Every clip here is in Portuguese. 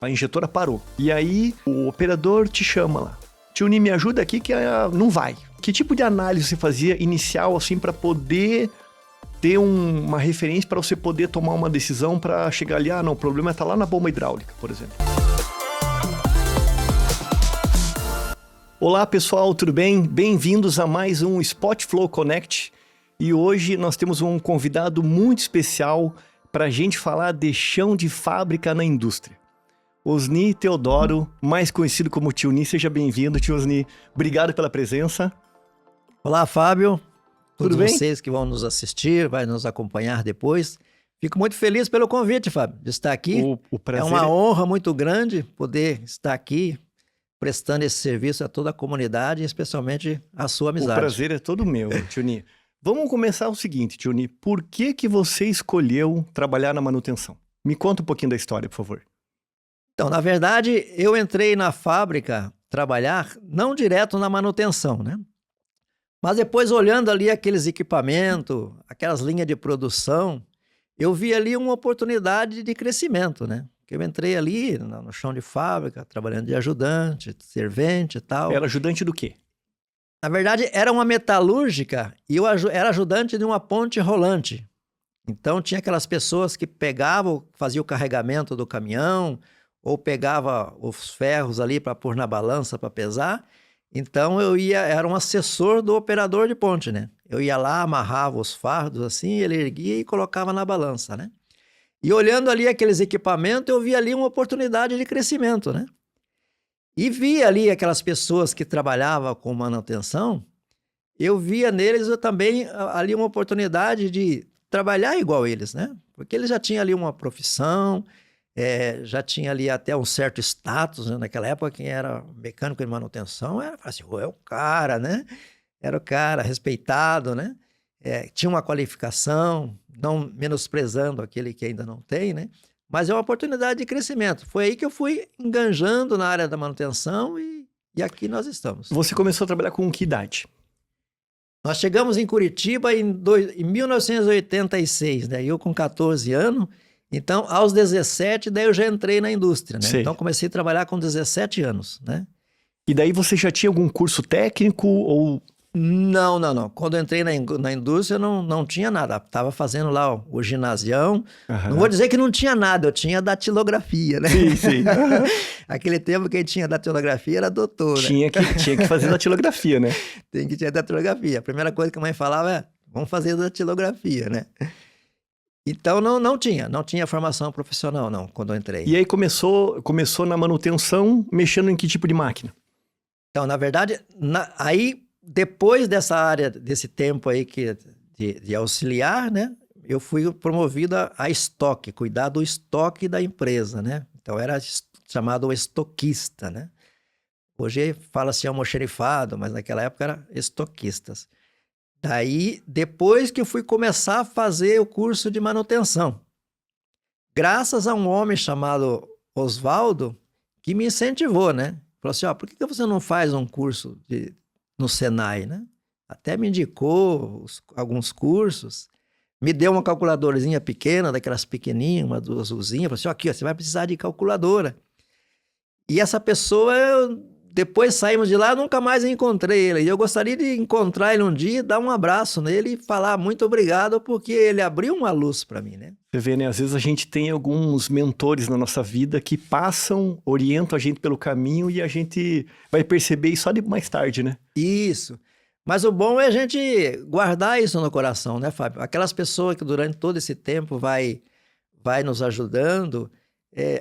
A injetora parou. E aí o operador te chama lá. Tio Ni, me ajuda aqui que não vai. Que tipo de análise você fazia inicial assim para poder ter uma referência para você poder tomar uma decisão para chegar ali, não, o problema tá lá na bomba hidráulica, por exemplo. Olá pessoal, tudo bem? Bem-vindos a mais um SpotFlow Connect. E hoje nós temos um convidado muito especial para a gente falar de chão de fábrica na indústria. Osni Teodoro, mais conhecido como Tio Ni, seja bem-vindo, Tio Osni. Obrigado pela presença. Olá, Fábio. Tudo Todos bem? vocês que vão nos assistir, vai nos acompanhar depois. Fico muito feliz pelo convite, Fábio, de estar aqui. O prazer é uma honra muito grande poder estar aqui prestando esse serviço a toda a comunidade, especialmente a sua amizade. O prazer é todo meu, Tio Ni. Vamos começar o seguinte, Tio Ni. Por que você escolheu trabalhar na manutenção? Me conta um pouquinho da história, por favor. Então, na verdade, eu entrei na fábrica trabalhar não direto na manutenção, né? Mas depois, olhando ali aqueles equipamentos, aquelas linhas de produção, eu vi ali uma oportunidade de crescimento, né? Eu entrei ali no chão de fábrica, trabalhando de ajudante, servente e tal. Era ajudante do quê? Na verdade, era uma metalúrgica e eu era ajudante de uma ponte rolante. Então, tinha aquelas pessoas que pegavam, faziam o carregamento do caminhão, ou pegava os ferros ali para pôr na balança para pesar. Então era um assessor do operador de ponte, né? Eu ia lá, amarrava os fardos assim, ele erguia e colocava na balança, né? E olhando ali aqueles equipamentos, eu vi ali uma oportunidade de crescimento, né? E via ali aquelas pessoas que trabalhavam com manutenção, eu via neles também ali uma oportunidade de trabalhar igual eles, né? Porque eles já tinham ali uma profissão, já tinha ali até um certo status, né? Naquela época, quem era mecânico de manutenção era assim, é o cara, né? Era o cara respeitado, né? Tinha uma qualificação, não menosprezando aquele que ainda não tem, né? Mas é uma oportunidade de crescimento. Foi aí que eu fui enganjando na área da manutenção e aqui nós estamos. Você começou a trabalhar com que idade? Nós chegamos em Curitiba em 1986, né? Eu com 14 anos. Então, aos 17, daí eu já entrei na indústria, né? Sei. Então, comecei a trabalhar com 17 anos, né? E daí você já tinha algum curso técnico ou... Não. Quando eu entrei na indústria, não tinha nada. Estava fazendo lá o ginasião. Não vou dizer que não tinha nada, eu tinha datilografia, né? Sim. Aquele tempo quem tinha datilografia era doutor, né? Tinha que fazer datilografia, né? Tem que ter datilografia. A primeira coisa que a mãe falava é, vamos fazer datilografia, né? Então, não tinha formação profissional, não, quando eu entrei. E aí começou na manutenção, mexendo em que tipo de máquina? Então, na verdade, aí, depois dessa área, desse tempo aí de auxiliar, né? Eu fui promovido a estoque, cuidar do estoque da empresa, né? Então, era chamado estoquista, né? Hoje fala-se almoxerifado, mas naquela época era estoquistas. Daí, depois que eu fui começar a fazer o curso de manutenção. Graças a um homem chamado Oswaldo, que me incentivou, né? Falou assim, por que você não faz um curso no Senai, né? Até me indicou alguns cursos, me deu uma calculadorazinha pequena, daquelas pequenininhas, uma azulzinha, falou assim, aqui, você vai precisar de calculadora. E essa pessoa, depois saímos de lá, nunca mais encontrei ele. E eu gostaria de encontrar ele um dia, dar um abraço nele e falar muito obrigado, porque ele abriu uma luz para mim, né? Você vê, né? Às vezes a gente tem alguns mentores na nossa vida que passam, orientam a gente pelo caminho e a gente vai perceber isso só de mais tarde, né? Isso. Mas o bom é a gente guardar isso no coração, né, Fábio? Aquelas pessoas que durante todo esse tempo vai nos ajudando,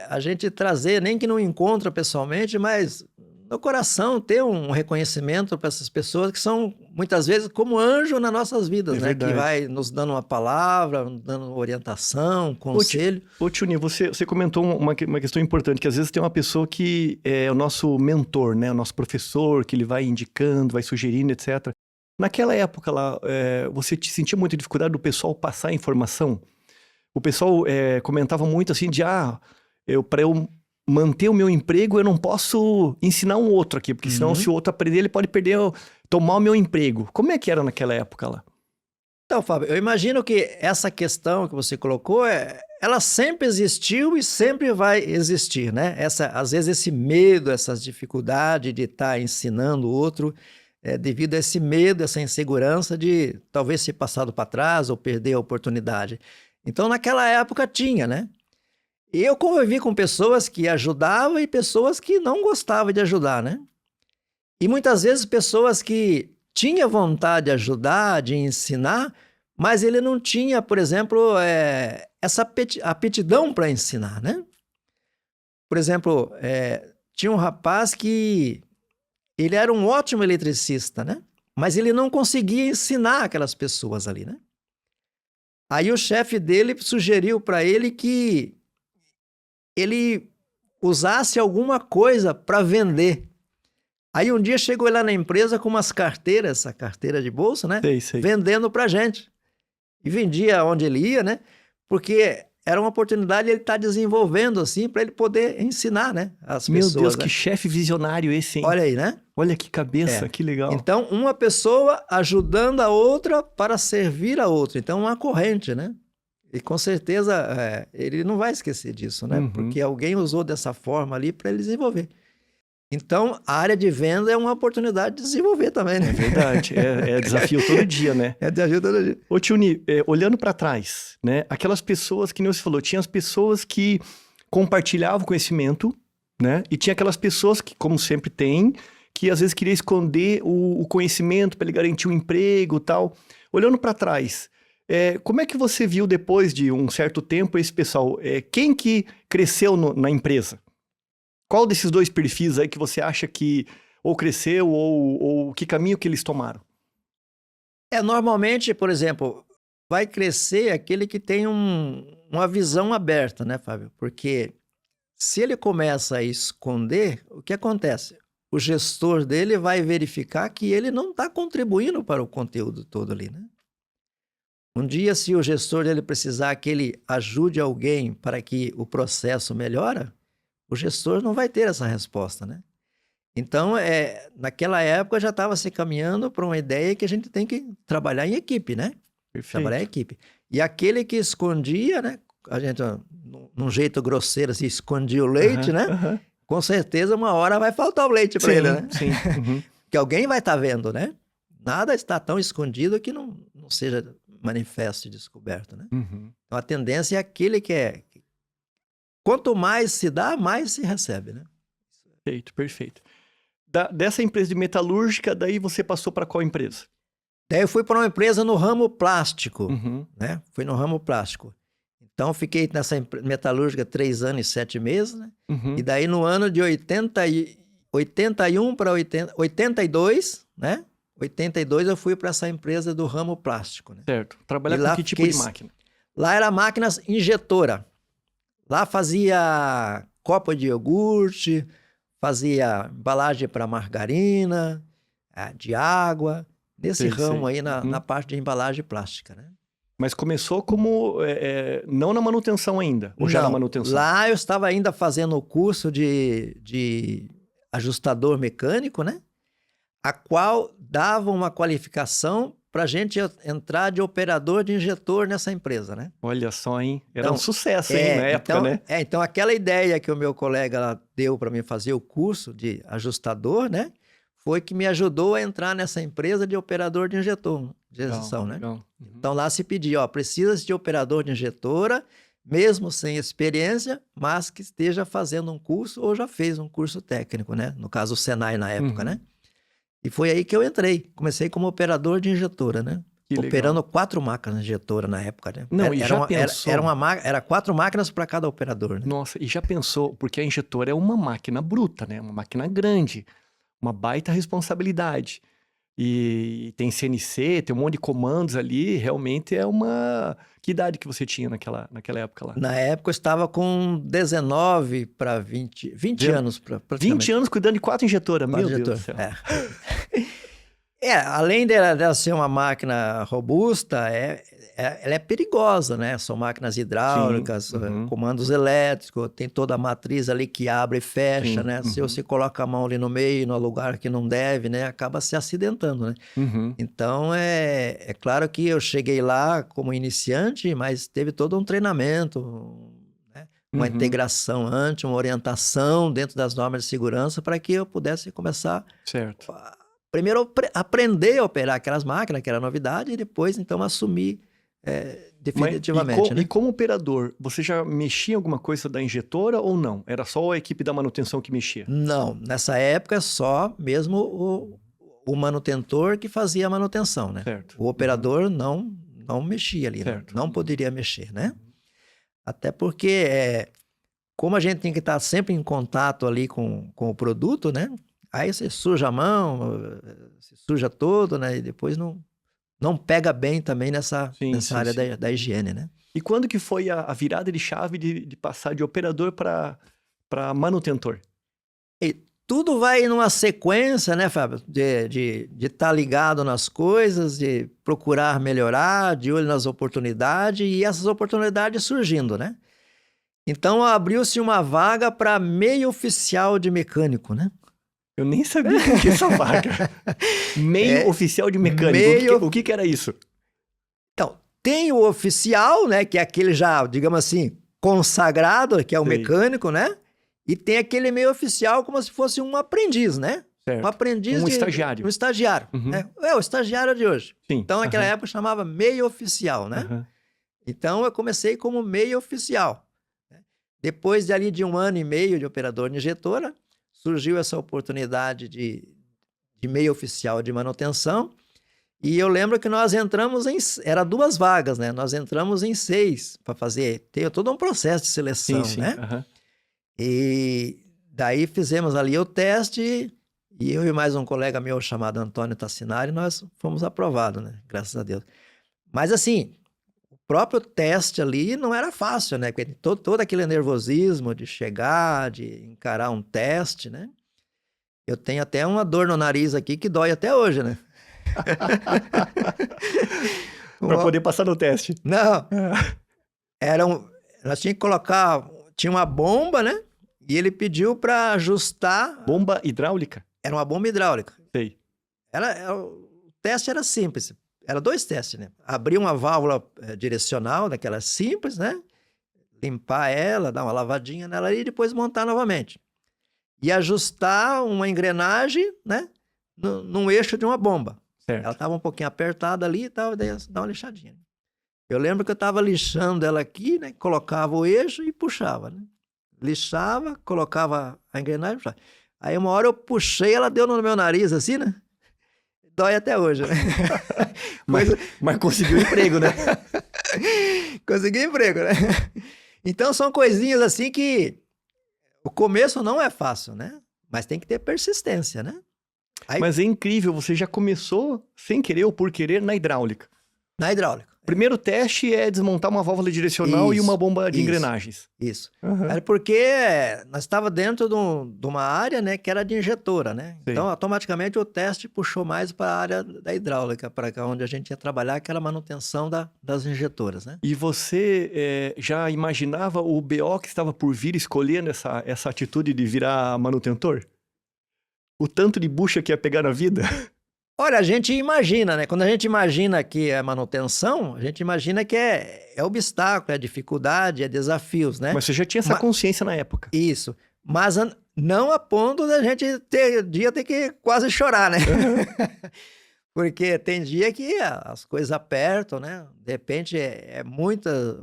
a gente trazer, nem que não encontra pessoalmente, mas no coração ter um reconhecimento para essas pessoas que são, muitas vezes, como anjo nas nossas vidas, né? Verdade. Que vai nos dando uma palavra, nos dando orientação, conselho. Ô Tio Ni, você comentou uma questão importante, que às vezes tem uma pessoa que é o nosso mentor, né? O nosso professor, que ele vai indicando, vai sugerindo, etc. Naquela época lá, você sentia muita dificuldade do pessoal passar a informação? O pessoal comentava muito assim de, para eu manter o meu emprego, eu não posso ensinar um outro aqui, porque senão se o outro aprender, ele pode tomar o meu emprego. Como é que era naquela época lá? Então, Fábio, eu imagino que essa questão que você colocou, ela sempre existiu e sempre vai existir, né? Às vezes esse medo, essas dificuldades de estar ensinando o outro, devido a esse medo, essa insegurança de talvez ser passado para trás ou perder a oportunidade. Então, naquela época tinha, né? E eu convivi com pessoas que ajudavam e pessoas que não gostavam de ajudar, né? E muitas vezes pessoas que tinham vontade de ajudar, de ensinar, mas ele não tinha, por exemplo, essa aptidão para ensinar, né? Por exemplo, tinha um rapaz que ele era um ótimo eletricista, né? Mas ele não conseguia ensinar aquelas pessoas ali, né? Aí o chefe dele sugeriu para ele que ele usasse alguma coisa para vender. Aí um dia chegou ele lá na empresa com umas carteiras, essa carteira de bolsa, né? Sei. Vendendo pra gente. E vendia onde ele ia, né? Porque era uma oportunidade de ele estar desenvolvendo, assim, para ele poder ensinar, né? As pessoas. Meu Deus, né? que chefe visionário esse, hein? Olha aí, né? Olha que cabeça, que legal. Então, uma pessoa ajudando a outra para servir a outra. Então, uma corrente, né? E com certeza ele não vai esquecer disso, né? Uhum. Porque alguém usou dessa forma ali para ele desenvolver. Então, a área de venda é uma oportunidade de desenvolver também, né? É verdade, é desafio todo dia, né? É desafio todo dia. Ô, Tiuni, olhando para trás, né? Aquelas pessoas que nem você falou, tinha as pessoas que compartilhavam conhecimento, né? E tinha aquelas pessoas que, como sempre tem, que às vezes queria esconder o conhecimento para ele garantir um emprego e tal. Olhando para trás, como é que você viu depois de um certo tempo esse pessoal? Quem que cresceu na empresa? Qual desses dois perfis aí que você acha que ou cresceu ou que caminho que eles tomaram? Normalmente, por exemplo, vai crescer aquele que tem uma visão aberta, né, Fábio? Porque se ele começa a esconder, o que acontece? O gestor dele vai verificar que ele não está contribuindo para o conteúdo todo ali, né? Um dia, se o gestor dele precisar que ele ajude alguém para que o processo melhore, o gestor não vai ter essa resposta, né? Então, naquela época já estava se caminhando para uma ideia que a gente tem que trabalhar em equipe, né? Perfeito. Trabalhar em equipe. E aquele que escondia, né? A gente, num jeito grosseiro, assim, escondia o leite, né? Com certeza, uma hora vai faltar o leite para ele, né? Sim. Uhum. Que alguém vai estar vendo, né? Nada está tão escondido que não seja manifesto e descoberto, né? Uhum. Então, a tendência é aquele que quanto mais se dá, mais se recebe, né? Perfeito. Dessa empresa de metalúrgica, daí você passou para qual empresa? Daí eu fui para uma empresa no ramo plástico, Uhum. né? Fui no ramo plástico. Então, fiquei nessa metalúrgica 3 anos e 7 meses, né? Uhum. E daí, no ano de 81 para 82, né? 82, eu fui para essa empresa do ramo plástico, né? Certo. Trabalhar com que tipo de máquina? Lá era máquinas injetora. Lá fazia copo de iogurte, fazia embalagem para margarina, de água, nesse ramo aí na parte de embalagem plástica, né? Mas começou como, não na manutenção ainda, ou já na manutenção? Lá eu estava ainda fazendo o curso de ajustador mecânico, né? A qual dava uma qualificação para a gente entrar de operador de injetor nessa empresa, né? Olha só, hein? Era um sucesso, hein, na época, né? Então aquela ideia que o meu colega lá deu para mim fazer o curso de ajustador, né? Foi que me ajudou a entrar nessa empresa de operador de injetor, de injeção, né? Legal. Uhum. Então lá se pediu, precisa de operador de injetora, mesmo sem experiência, mas que esteja fazendo um curso ou já fez um curso técnico, né? No caso o Senai na época, né? E foi aí que eu entrei. Comecei como operador de injetora, né? Operando 4 máquinas injetoras na época, né? Não, e já pensou... Era 4 máquinas para cada operador, né? Nossa, e já pensou... Porque a injetora é uma máquina bruta, né? Uma máquina grande. Uma baita responsabilidade. E tem CNC, tem um monte de comandos ali. Realmente é uma... Que idade que você tinha naquela época lá? Na época eu estava com 19 para 20 anos. 20 anos cuidando de 4 injetoras. Meu Deus do céu. Além dela ser uma máquina robusta, ela é perigosa, né? São máquinas hidráulicas, comandos elétricos, tem toda a matriz ali que abre e fecha, né? Se você coloca a mão ali no meio, no lugar que não deve, né? Acaba se acidentando, né? Então, é claro que eu cheguei lá como iniciante, mas teve todo um treinamento, né? Uma integração antes, uma orientação dentro das normas de segurança para que eu pudesse começar... Certo. Primeiro, aprender a operar aquelas máquinas, que era novidade, e depois, então, assumir definitivamente. E como operador, você já mexia em alguma coisa da injetora ou não? Era só a equipe da manutenção que mexia? Não, nessa época, só mesmo o manutentor que fazia a manutenção, né? Certo. O operador não mexia ali, certo. Não poderia mexer, né? Até porque, como a gente tem que estar sempre em contato ali com o produto, né? Aí você suja a mão, se suja todo, né? E depois não pega bem também nessa área da higiene, né? E quando que foi a virada de chave de passar de operador para manutentor? E tudo vai numa sequência, né, Fábio? De estar ligado nas coisas, de procurar melhorar, de olho nas oportunidades e essas oportunidades surgindo, né? Então, abriu-se uma vaga para meio oficial de mecânico, né? Eu nem sabia que tinha essa vaga. Meio oficial de mecânico. O que era isso? Então, tem o oficial, né? Que é aquele já, digamos assim, consagrado, que é o mecânico, né? E tem aquele meio oficial como se fosse um aprendiz, né? Certo. Um aprendiz estagiário. Um estagiário. Né? O estagiário de hoje. Sim. Então, naquela época, chamava meio oficial, né? Então, eu comecei como meio oficial. Depois de ali de 1 ano e meio de operador de injetora, surgiu essa oportunidade de meio oficial de manutenção. E eu lembro que nós entramos era 2 vagas, né? Nós entramos em 6 para fazer. Tem todo um processo de seleção, né? E daí fizemos ali o teste e eu e mais um colega meu chamado Antônio Tassinari, nós fomos aprovados, né? Graças a Deus. Mas assim, o próprio teste ali não era fácil, né? Porque todo aquele nervosismo de chegar, de encarar um teste, né? Eu tenho até uma dor no nariz aqui que dói até hoje, né? Para poder passar no teste. Não. Nós tínhamos que colocar... Tinha uma bomba, né? E ele pediu para ajustar... Bomba hidráulica? Era uma bomba hidráulica. Sei. O teste era simples. Era 2 testes, né? Abrir uma válvula direcional, daquela simples, né? Limpar ela, dar uma lavadinha nela e depois montar novamente. E ajustar uma engrenagem, né? Num eixo de uma bomba. Certo. Ela estava um pouquinho apertada ali e tal, daí dá uma lixadinha. Eu lembro que eu estava lixando ela aqui, né? Colocava o eixo e puxava, né? Lixava, colocava a engrenagem e puxava. Aí uma hora eu puxei, ela deu no meu nariz assim, né? Dói até hoje, né? mas conseguiu emprego, né? Consegui emprego, né? Então são coisinhas assim que o começo não é fácil, né? Mas tem que ter persistência, né? Mas é incrível, você já começou sem querer ou por querer na hidráulica. Na hidráulica. Primeiro teste é desmontar uma válvula direcional e uma bomba de engrenagens. Isso. Era porque nós estávamos dentro de uma área, né, que era de injetora, né? Sim. Então, automaticamente, o teste puxou mais para a área da hidráulica, para onde a gente ia trabalhar, que era a manutenção das injetoras, né? E você já imaginava o BO que estava por vir escolhendo essa atitude de virar manutentor? O tanto de bucha que ia pegar na vida? Olha, a gente imagina, né? Quando a gente imagina que é manutenção, a gente imagina que é obstáculo, é dificuldade, é desafios, né? Mas você já tinha essa consciência na época. Isso. Mas não a ponto da gente ter que quase chorar, né? Porque tem dia que as coisas apertam, né? De repente muitas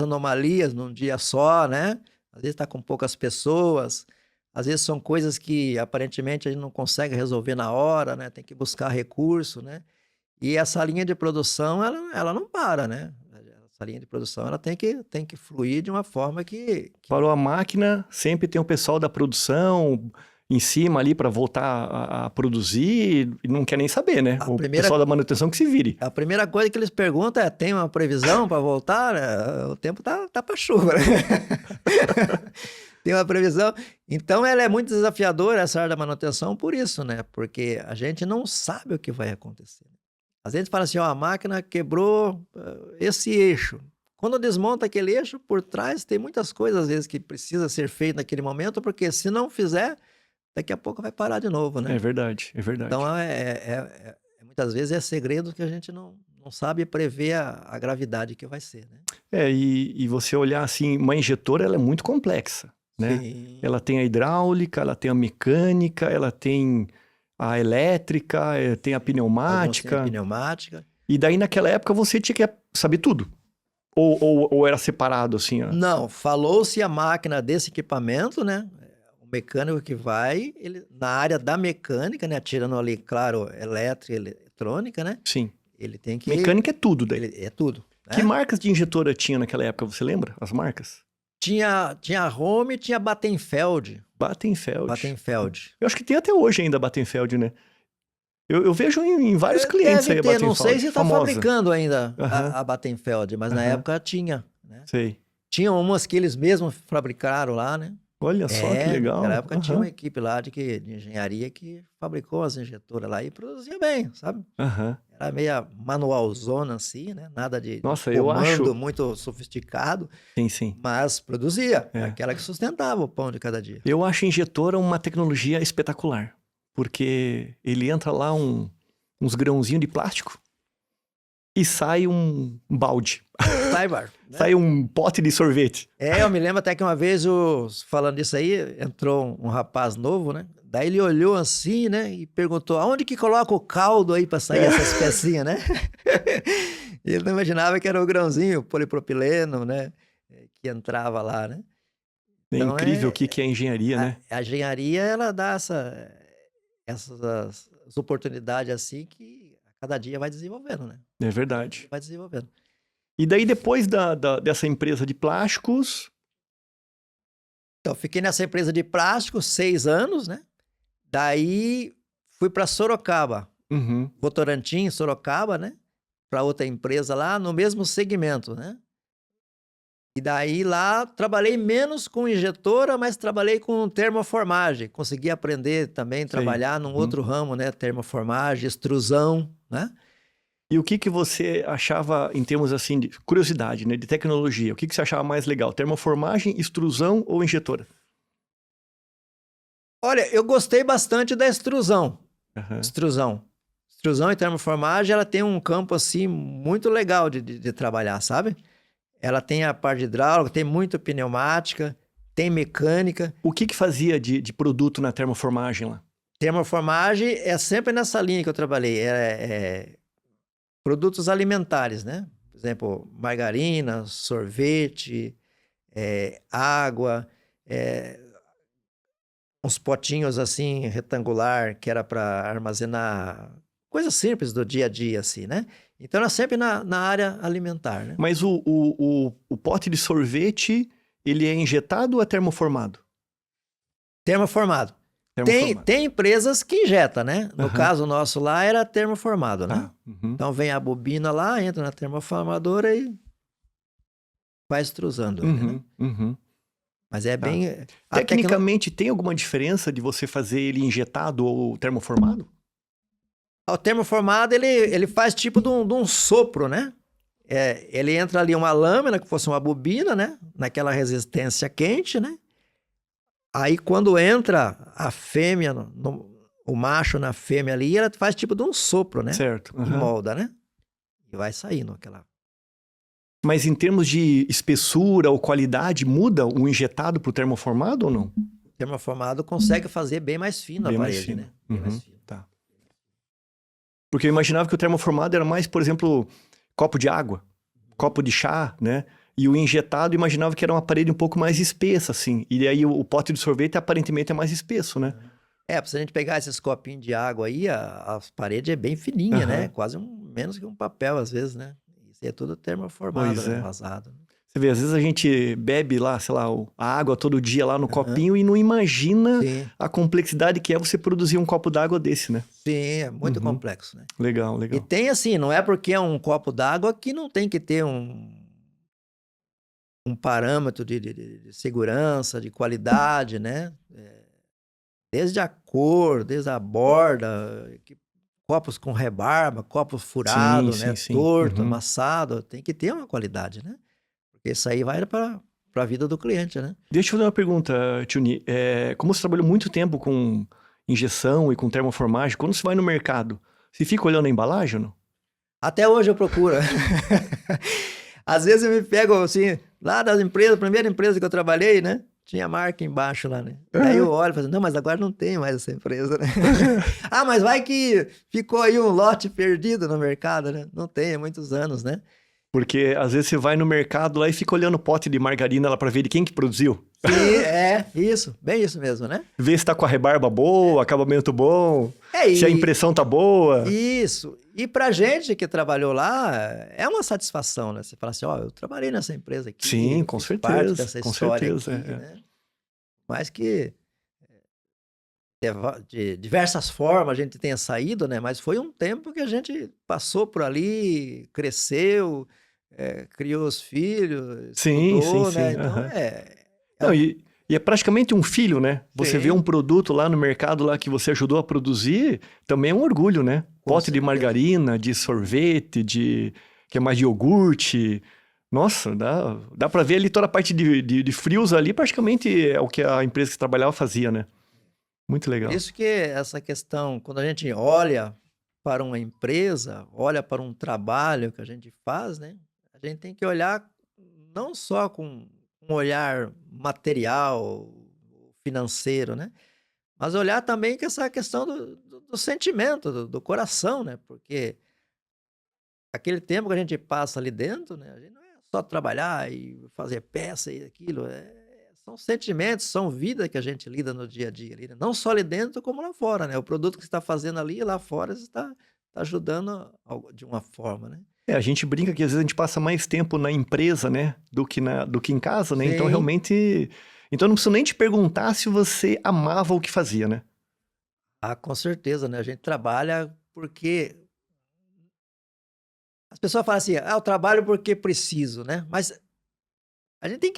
anomalias num dia só, né? Às vezes está com poucas pessoas. Às vezes são coisas que aparentemente a gente não consegue resolver na hora, né? Tem que buscar recurso, né? E essa linha de produção, ela não para, né? Essa linha de produção, ela tem que fluir de uma forma que... Parou a máquina, sempre tem o pessoal da produção em cima ali para voltar a produzir e não quer nem saber, né? Pessoal da manutenção que se vire. A primeira coisa que eles perguntam é, tem uma previsão para voltar? O tempo tá para chuva, né? Tem uma previsão. Então, ela é muito desafiadora, essa área da manutenção, por isso, né? Porque a gente não sabe o que vai acontecer. Às vezes fala assim, ó, a máquina quebrou esse eixo. Quando desmonta aquele eixo, por trás tem muitas coisas, às vezes, que precisa ser feito naquele momento, porque se não fizer, daqui a pouco vai parar de novo, né? É verdade, é verdade. Então, muitas vezes é segredo que a gente não sabe prever a gravidade que vai ser, né? E você olhar assim, uma injetora, ela é muito complexa, né? Sim. Ela tem a hidráulica, ela tem a mecânica, ela tem a elétrica, tem a Alguns têm pneumática. pneumática. E daí, naquela época, você tinha que saber tudo. Ou era separado, assim, ó? Não, falou-se a máquina desse equipamento, né? O mecânico que vai, ele, na área da mecânica, né? Tirando ali, claro, elétrica e eletrônica, né? Sim. Ele tem que... Mecânica é tudo daí. É tudo. Né? Que marcas de injetora tinha naquela época, você lembra? As marcas? Tinha a Home e tinha a Battenfeld. Battenfeld. Eu acho que tem até hoje ainda a Battenfeld, né? Eu vejo em vários clientes Deve aí a ter, Battenfeld. não sei se está famosa. fabricando ainda a Battenfeld, mas na época tinha, né? Sei. Tinha umas que eles mesmos fabricaram lá, né? Olha só que legal. Naquela época tinha uma equipe lá de engenharia que fabricou as injetoras lá e produzia bem, sabe? Era meio manualzona assim, né? Nada de comando muito sofisticado. Sim. Mas produzia. Aquela que sustentava o pão de cada dia. Eu acho injetora uma tecnologia espetacular. Porque ele entra lá uns grãozinhos de plástico e sai um balde. Né? Sai um pote de sorvete. Eu me lembro até que uma vez, falando disso aí, entrou um rapaz novo, né? Daí ele olhou assim, né? E perguntou, aonde que coloca o caldo aí pra sair essas pecinhas, né? Ele não imaginava que era o grãozinho, o polipropileno, né? Que entrava lá, né? É então, incrível o que é engenharia, né? A engenharia, ela dá essas oportunidades assim que a cada dia vai desenvolvendo, né? É verdade. Vai desenvolvendo. E daí, depois dessa empresa de plásticos... Então, fiquei nessa empresa de plásticos 6 anos, né? Daí, fui para Sorocaba. Votorantim, Sorocaba, né? Para outra empresa lá, no mesmo segmento, né? E daí, lá, trabalhei menos com injetora, mas trabalhei com termoformagem. Consegui aprender também, trabalhar num outro ramo, né? Termoformagem, extrusão, né? E o que você achava, em termos assim, de curiosidade, né? De tecnologia, o que você achava mais legal? Termoformagem, extrusão ou injetora? Olha, eu gostei bastante da extrusão. Extrusão e termoformagem, ela tem um campo, assim, muito legal de trabalhar, sabe? Ela tem a parte hidráulica, tem muita pneumática, tem mecânica. O que fazia de produto na termoformagem lá? Termoformagem é sempre nessa linha que eu trabalhei. Produtos alimentares, né? Por exemplo, margarina, sorvete, água, uns potinhos assim, retangular, que era para armazenar coisas simples do dia a dia, assim, né? Então, era sempre na área alimentar, né? Mas o pote de sorvete, ele é injetado ou é termoformado? Termoformado. Tem empresas que injetam, né? No caso nosso lá, era termoformado, né? Então, vem a bobina lá, entra na termoformadora e vai extrusando. Né? Mas é bem... Tecnicamente, tem alguma diferença de você fazer ele injetado ou termoformado? O termoformado, ele faz tipo de um sopro, né? Ele entra ali uma lâmina, que fosse uma bobina, né? Naquela resistência quente, né? Aí, quando entra a fêmea, o macho na fêmea ali, ela faz tipo de um sopro, né? Certo. E molda, né? E vai saindo aquela... Mas em termos de espessura ou qualidade, muda o injetado para o termoformado ou não? O termoformado consegue fazer bem mais fino a parede, né? Bem mais fino. Tá. Porque eu imaginava que o termoformado era mais, por exemplo, copo de água, copo de chá, né? E o injetado, eu imaginava que era uma parede um pouco mais espessa, assim. E aí o pote de sorvete aparentemente é mais espesso, né? Pra se a gente pegar esses copinhos de água aí, a parede é bem fininha, né? Quase menos que um papel, às vezes, né? Isso é tudo termoformado, né? Vazado. Você vê, às vezes a gente bebe lá, sei lá, a água todo dia lá no copinho e não imagina a complexidade que é você produzir um copo d'água desse, né? Sim, é muito complexo, né? Legal. E tem assim, não é porque é um copo d'água que não tem que ter um parâmetro de segurança, de qualidade, né? Desde a cor, desde a borda, copos com rebarba, copo furado, Sim, né? sim, sim. Torto, Uhum. amassado, tem que ter uma qualidade, né? Porque isso aí vai para a vida do cliente, né? Deixa eu fazer uma pergunta, Tchuni. Como você trabalhou muito tempo com injeção e com termoformagem, quando você vai no mercado, você fica olhando a embalagem ou não? Até hoje eu procuro. Às vezes eu me pego assim, lá das empresas, a primeira empresa que eu trabalhei, né? Tinha marca embaixo lá, né? Daí eu Aham. olho e falo, não, mas agora não tem mais essa empresa, né? Ah, mas vai que ficou aí um lote perdido no mercado, né? Não tem, há muitos anos, né? Porque às vezes você vai no mercado lá e fica olhando o pote de margarina lá pra ver de quem que produziu. Sim, é, isso, bem isso mesmo, né? Ver se tá com a rebarba boa, acabamento bom, É, se a impressão tá boa. isso. E pra gente que trabalhou lá, é uma satisfação, né? Você fala assim, ó, eu trabalhei nessa empresa aqui, Sim, eu com fiz parte certeza, dessa com história certeza. aqui, né? Mas que de diversas formas a gente tenha saído, né? Mas foi um tempo que a gente passou por ali, cresceu, criou os filhos, Sim, sim, estudou, né? sim. Então Aham. é Não, um... e é praticamente um filho, né? Você vê um Sim, produto lá no mercado lá que você ajudou a produzir, também é um orgulho, né? com Pote de certeza. margarina, de sorvete, que é mais de iogurte. Nossa, dá pra ver ali toda a parte de frios ali, praticamente é o que a empresa que você trabalhava fazia, né? Muito Por legal. isso que essa questão, quando a gente olha para uma empresa, olha para um trabalho que a gente faz, né? A gente tem que olhar não só com um olhar material, financeiro, né? Mas olhar também com essa questão do sentimento, do coração, né? Porque aquele tempo que a gente passa ali dentro, né? A gente não é só trabalhar e fazer peça e aquilo. São sentimentos, são vida que a gente lida no dia a dia ali, né? Não só ali dentro, como lá fora, né? O produto que você está fazendo ali, lá fora, você está ajudando de uma forma, né? A gente brinca que às vezes a gente passa mais tempo na empresa, né, do que em casa, né? Então Sim. realmente, então não preciso nem te perguntar se você amava o que fazia, né? Ah, com certeza, né? A gente trabalha porque as pessoas falam assim, ah, eu trabalho porque preciso, né? Mas a gente tem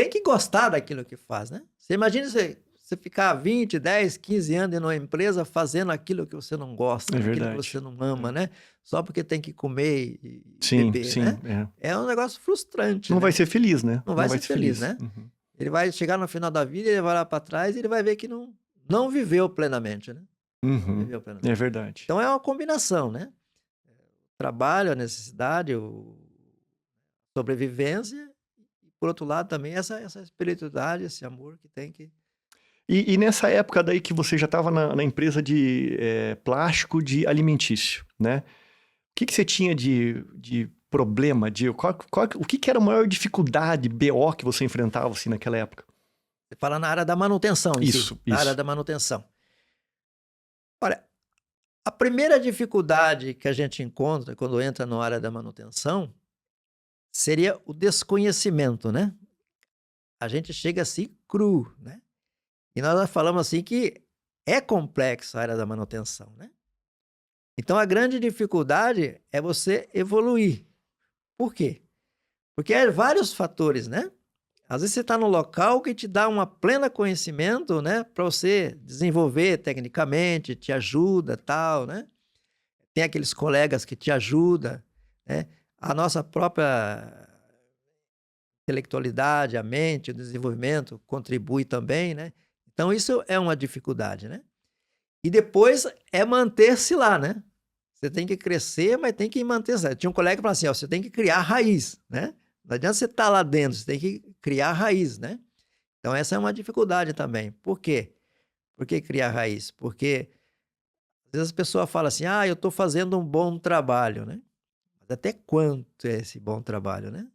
que gostar daquilo que faz, né? Você imagina você ficar 20, 10, 15 anos em uma empresa fazendo aquilo que você não gosta, É né? Aquilo que você verdade. não ama, É. né? Só porque tem que comer e Sim, beber, sim, né? é. É um negócio frustrante, Não vai né? ser feliz, né? Não Não vai vai ser ser feliz, feliz. né? Uhum. Ele vai chegar no final da vida, ele vai olhar para trás e ele vai ver que não viveu plenamente, né? Não Uhum. viveu É plenamente. verdade. Então é uma combinação, né? Trabalho, a necessidade, sobrevivência, e por outro lado também essa espiritualidade, esse amor que tem que... E nessa época daí que você já estava na empresa de plástico de alimentício, né? O que você tinha de problema? O que era a maior dificuldade, BO, que você enfrentava assim naquela época? Você fala na área da manutenção em si, Isso, na área isso. da manutenção. Olha, a primeira dificuldade que a gente encontra quando entra na área da manutenção seria o desconhecimento, né? A gente chega assim cru, né? E nós falamos assim que é complexo a área da manutenção, né? Então a grande dificuldade é você evoluir. Por quê? Porque há vários fatores, né? Às vezes você está no local que te dá uma plena conhecimento, né? Para você desenvolver tecnicamente, te ajuda, tal, né? Tem aqueles colegas que te ajudam, né? A nossa própria intelectualidade, a mente, o desenvolvimento contribui também, né? Então isso é uma dificuldade, né? E depois é manter-se lá, né? Você tem que crescer, mas tem que manter-se lá. Tinha um colega que falava assim, ó, você tem que criar raiz, né? Não adianta você estar lá dentro, você tem que criar raiz, né? Então essa é uma dificuldade também. Por quê? Por que criar raiz? Porque às vezes a pessoa fala assim, ah, eu estou fazendo um bom trabalho, né? Mas até quanto é esse bom trabalho, né?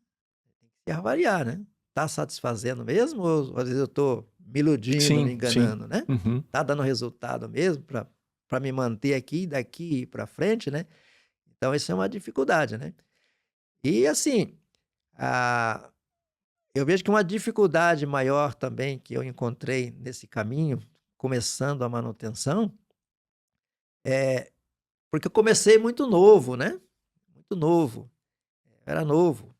Tem que se avaliar, né? Tá satisfazendo mesmo? Ou às vezes eu estou me iludindo, me Sim, sim. enganando, né? Uhum. Tá dando resultado mesmo para me manter aqui, daqui para frente, né? Então isso é uma dificuldade, né? E assim, a eu vejo que uma dificuldade maior também que eu encontrei nesse caminho, começando a manutenção, é porque eu comecei muito novo, né? Muito novo, era novo.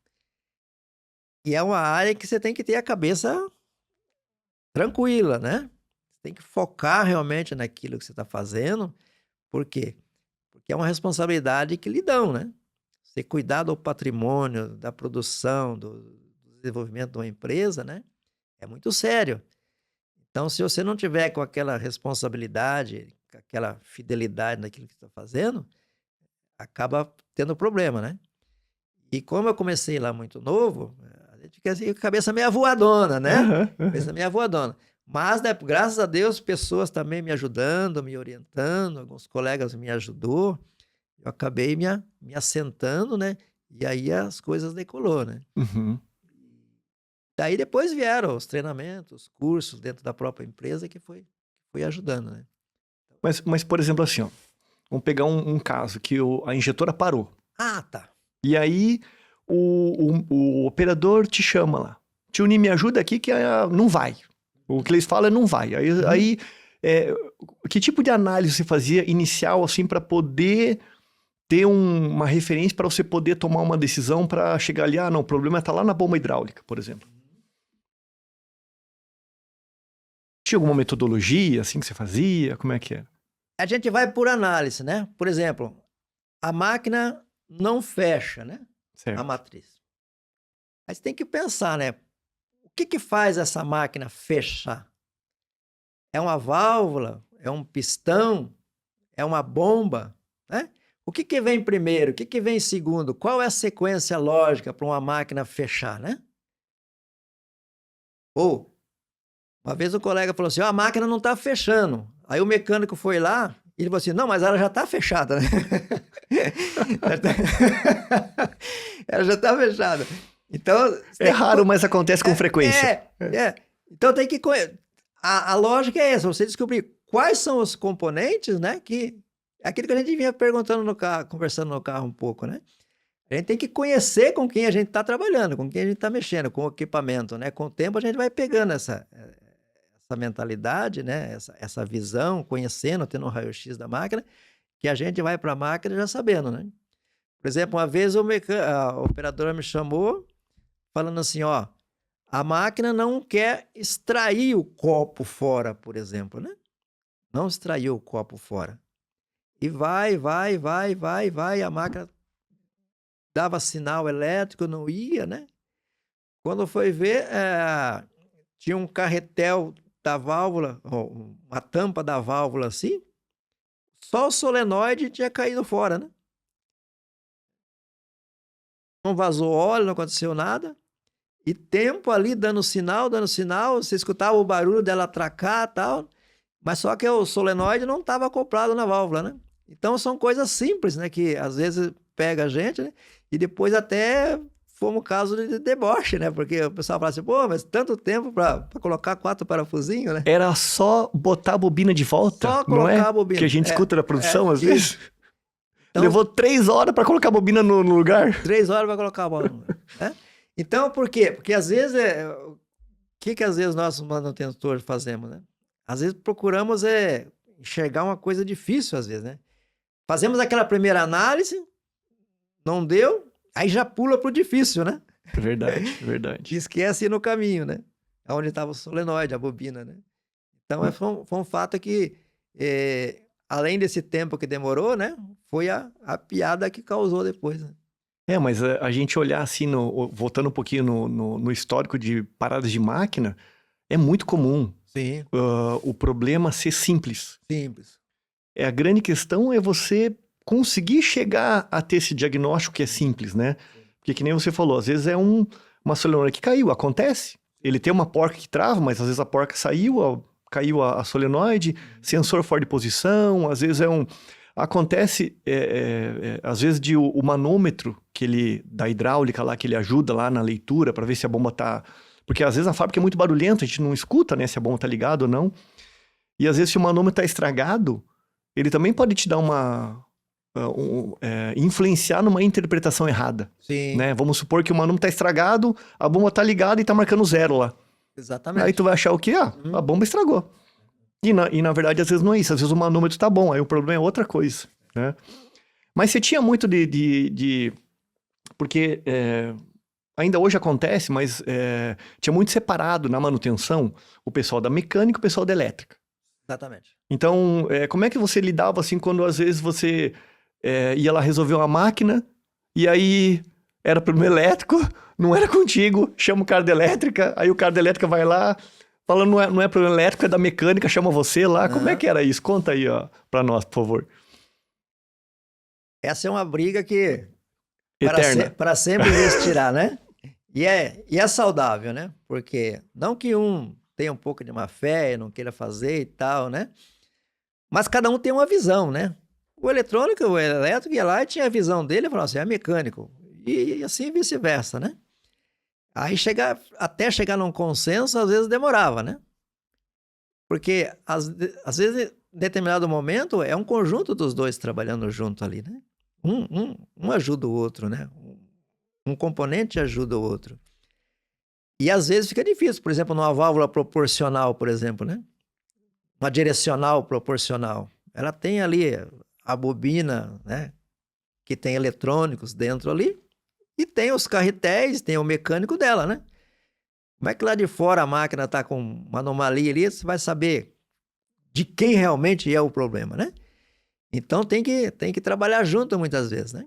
E é uma área que você tem que ter a cabeça tranquila, né? Você tem que focar realmente naquilo que você está fazendo. Por quê? Porque é uma responsabilidade que lhe dão, né? Você cuidar do patrimônio, da produção, do desenvolvimento de uma empresa, né? É muito sério. Então, se você não tiver com aquela responsabilidade, com aquela fidelidade naquilo que está fazendo, acaba tendo problema, né? E como eu comecei lá muito novo, a gente fica assim, com a cabeça meio voadona, né? Cabeça meio voadona. Mas, né, graças a Deus, pessoas também me ajudando, me orientando, alguns colegas me ajudou. Eu acabei me assentando, né? E aí as coisas decolou, né? Uhum. Daí depois vieram os treinamentos, cursos dentro da própria empresa que foi ajudando, né? Mas, por exemplo, assim, ó, vamos pegar um caso que a injetora parou. Ah, tá. E aí o operador te chama lá. Tio Ni, me ajuda aqui que não vai. O que eles falam é não vai. Aí que tipo de análise você fazia inicial, assim, para poder ter uma referência para você poder tomar uma decisão para chegar ali, não, o problema está lá na bomba hidráulica, por exemplo. Tinha alguma metodologia, assim, que você fazia? Como é que é? A gente vai por análise, né? Por exemplo, a máquina não fecha, né? Certo. A matriz. Mas tem que pensar, né? O que faz essa máquina fechar? É uma válvula? É um pistão? É uma bomba? Né? O que vem primeiro? O que vem segundo? Qual é a sequência lógica para uma máquina fechar, né? Ou, uma vez um colega falou assim, a máquina não está fechando. Aí o mecânico foi lá e ele falou assim, não, mas ela já está fechada, né? Ela já está fechada. Então, é raro, mas acontece com frequência. Então tem que... A lógica é essa, você descobrir quais são os componentes, né? Que é aquilo que a gente vinha perguntando no carro, conversando no carro um pouco, né? A gente tem que conhecer com quem a gente está trabalhando, com quem a gente está mexendo, com o equipamento, né? Com o tempo a gente vai pegando essa mentalidade, né? Essa visão, conhecendo, tendo um raio-x da máquina, que a gente vai para a máquina já sabendo, né? Por exemplo, uma vez a operadora me chamou falando assim, ó, a máquina não quer extrair o copo fora, por exemplo, né? Não extraiu o copo fora. E vai, a máquina dava sinal elétrico, não ia, né? Quando foi ver, tinha um carretel da válvula, uma tampa da válvula assim, só o solenoide tinha caído fora, né? Não vazou óleo, não aconteceu nada. E tempo ali dando sinal, você escutava o barulho dela atracar e tal, mas só que o solenoide não estava acoplado na válvula, né? Então são coisas simples, né? Que às vezes pega a gente, né? E depois até fomos caso de deboche, né? Porque o pessoal fala assim, pô, mas tanto tempo para colocar 4 parafusinhos, né? Era só botar a bobina de volta, só colocar não é? a bobina. Que a gente escuta na produção às vezes. Então, levou 3 horas para colocar a bobina no lugar. 3 horas para colocar a bola no lugar, né? Então, por quê? Porque às vezes, o que às vezes nós manutentores fazemos, né? Às vezes procuramos enxergar uma coisa difícil, às vezes, né? Fazemos aquela primeira análise, não deu, aí já pula pro difícil, né? Verdade. E esquece no caminho, né? Onde estava o solenoide, a bobina, né? Então, foi um fato que, além desse tempo que demorou, né? Foi a piada que causou depois, né? Mas a gente olhar assim, voltando um pouquinho no histórico de paradas de máquina, é muito comum. Sim. O problema ser simples. Simples. A grande questão é você conseguir chegar a ter esse diagnóstico que é simples, né? Porque que nem você falou, às vezes é uma solenoide que caiu, acontece. Ele tem uma porca que trava, mas às vezes a porca saiu, caiu a solenoide, sensor fora de posição, às vezes acontece, às vezes, o manômetro da hidráulica lá, que ele ajuda lá na leitura para ver se a bomba tá... Porque às vezes a fábrica é muito barulhenta, a gente não escuta, né, se a bomba tá ligada ou não. E às vezes se o manômetro tá estragado, ele também pode te dar influenciar numa interpretação errada. Sim. Né? Vamos supor que o manômetro tá estragado, a bomba tá ligada e tá marcando 0 lá. Exatamente. Aí tu vai achar o quê? A bomba estragou. E na verdade, às vezes não é isso. Às vezes o manômetro tá bom, aí o problema é outra coisa, né? Mas você tinha muito porque ainda hoje acontece, mas tinha muito separado na manutenção o pessoal da mecânica e o pessoal da elétrica. Exatamente. Então, como é que você lidava assim quando às vezes você ia lá resolver uma máquina, e aí era problema elétrico, não era contigo, chama o cara da elétrica, aí o cara da elétrica vai lá, fala, não é problema elétrico, é da mecânica, chama você lá. Como é que era isso? Conta aí, ó, pra nós, por favor. Essa é uma briga que Eterna. para sempre existirá, né? E é saudável, né? Porque não que um tenha um pouco de má fé e não queira fazer e tal, né? Mas cada um tem uma visão, né? O eletrônico, o elétrico ia lá e tinha a visão dele e falava assim, é mecânico. E assim vice-versa, né? Aí até chegar num consenso, às vezes demorava, né? Porque às vezes, em determinado momento, é um conjunto dos dois trabalhando junto ali, né? Um ajuda o outro, né? Um componente ajuda o outro. E às vezes fica difícil, por exemplo, numa válvula proporcional, por exemplo, né? Uma direcional proporcional. Ela tem ali a bobina, né? Que tem eletrônicos dentro ali, e tem os carretéis, tem o mecânico dela, né? Como é que lá de fora a máquina está com uma anomalia ali, você vai saber de quem realmente é o problema, né? Então tem que trabalhar junto muitas vezes, né?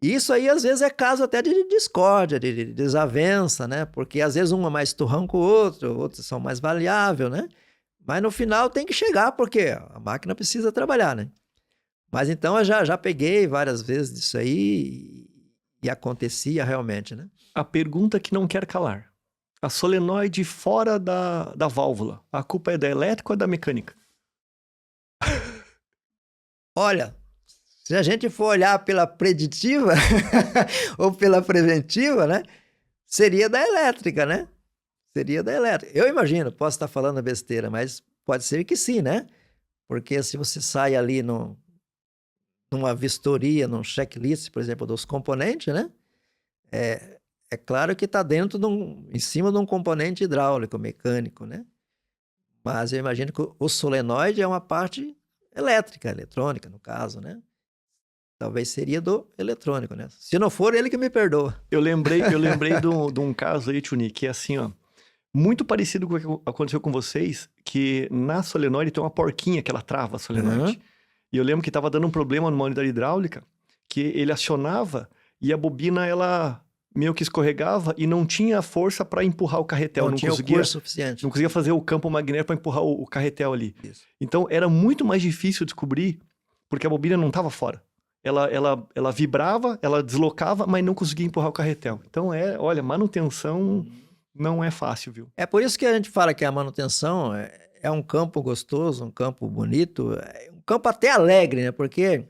E isso aí às vezes é caso até de discórdia, de desavença, né? Porque às vezes um é mais turrão que o outro, outros são mais variáveis, né? Mas no final tem que chegar, porque a máquina precisa trabalhar, né? Mas então eu já peguei várias vezes disso aí e acontecia realmente, né? A pergunta que não quer calar. A solenoide fora da válvula, a culpa é da elétrica ou da mecânica? Olha, se a gente for olhar pela preditiva ou pela preventiva, né? Seria da elétrica, né? Seria da elétrica. Eu imagino, posso estar falando besteira, mas pode ser que sim, né? Porque se você sai ali numa vistoria, num checklist, por exemplo, dos componentes, né? É claro que está em cima de um componente hidráulico, mecânico, né? Mas eu imagino que o solenoide é uma parte elétrica, eletrônica, no caso, né? Talvez seria do eletrônico, né? Se não for, ele que me perdoa. Eu lembrei de um caso aí, Tchuni, que é assim, ó. Muito parecido com o que aconteceu com vocês, que na solenoide tem uma porquinha que ela trava a solenoide. Uhum. E eu lembro que estava dando um problema numa unidade hidráulica, que ele acionava e a bobina, ela meio que escorregava e não tinha força para empurrar o carretel. Não tinha o curso suficiente. Não conseguia fazer o campo magnético para empurrar o carretel ali. Isso. Então, era muito mais difícil descobrir, porque a bobina não estava fora. Ela vibrava, ela deslocava, mas não conseguia empurrar o carretel. Então, olha, manutenção não é fácil, viu? É por isso que a gente fala que a manutenção é um campo gostoso, um campo bonito, um campo até alegre, né? Porque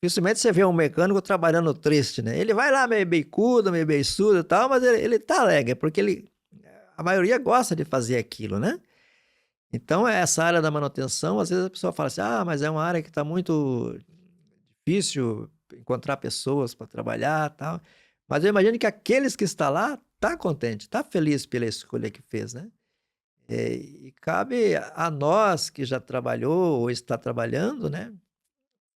dificilmente você vê um mecânico trabalhando triste, né? Ele vai lá meio beicudo, meio beiçudo e tal, mas ele tá alegre, porque a maioria gosta de fazer aquilo, né? Então, essa área da manutenção, às vezes a pessoa fala assim, mas é uma área que está muito difícil encontrar pessoas para trabalhar e tal. Mas eu imagino que aqueles que estão lá tá contente, tá feliz pela escolha que fez, né? E cabe a nós que já trabalhou ou está trabalhando, né?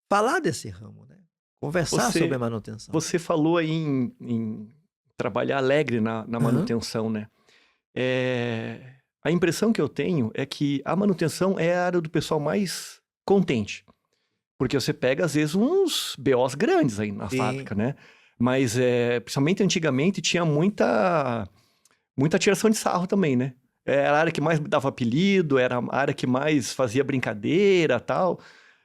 Falar desse ramo, né? Conversar sobre a manutenção. Você falou aí em trabalhar alegre na manutenção, né? A impressão que eu tenho é que a manutenção é a área do pessoal mais contente. Porque você pega, às vezes, uns BOs grandes aí na fábrica, né? Mas, principalmente antigamente, tinha muita tiração de sarro também, né? Era a área que mais dava apelido, era a área que mais fazia brincadeira e tal.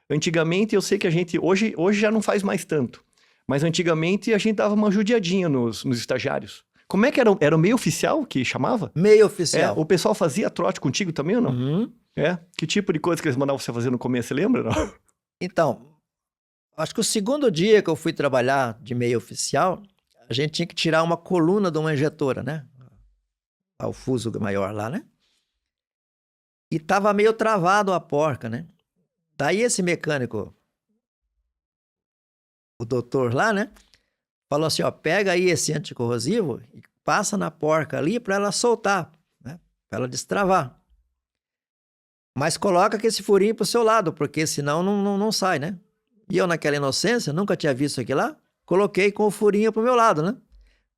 Antigamente, eu sei que a gente... Hoje já não faz mais tanto. Mas antigamente, a gente dava uma judiadinha nos estagiários. Como é que era? Era o meio oficial que chamava? Meio oficial. O pessoal fazia trote contigo também ou não? Uhum. Que tipo de coisa que eles mandavam você fazer no começo, você lembra, não? Então, acho que o segundo dia que eu fui trabalhar de meio oficial, a gente tinha que tirar uma coluna de uma injetora, né? O fuso maior lá, né? E tava meio travado a porca, né? Daí esse mecânico, o doutor lá, né? Falou assim, pega aí esse anticorrosivo e passa na porca ali para ela soltar, né? Para ela destravar. Mas coloca esse furinho pro seu lado, porque senão não sai, né? E eu, naquela inocência, nunca tinha visto aquilo lá, coloquei com o furinho pro meu lado, né?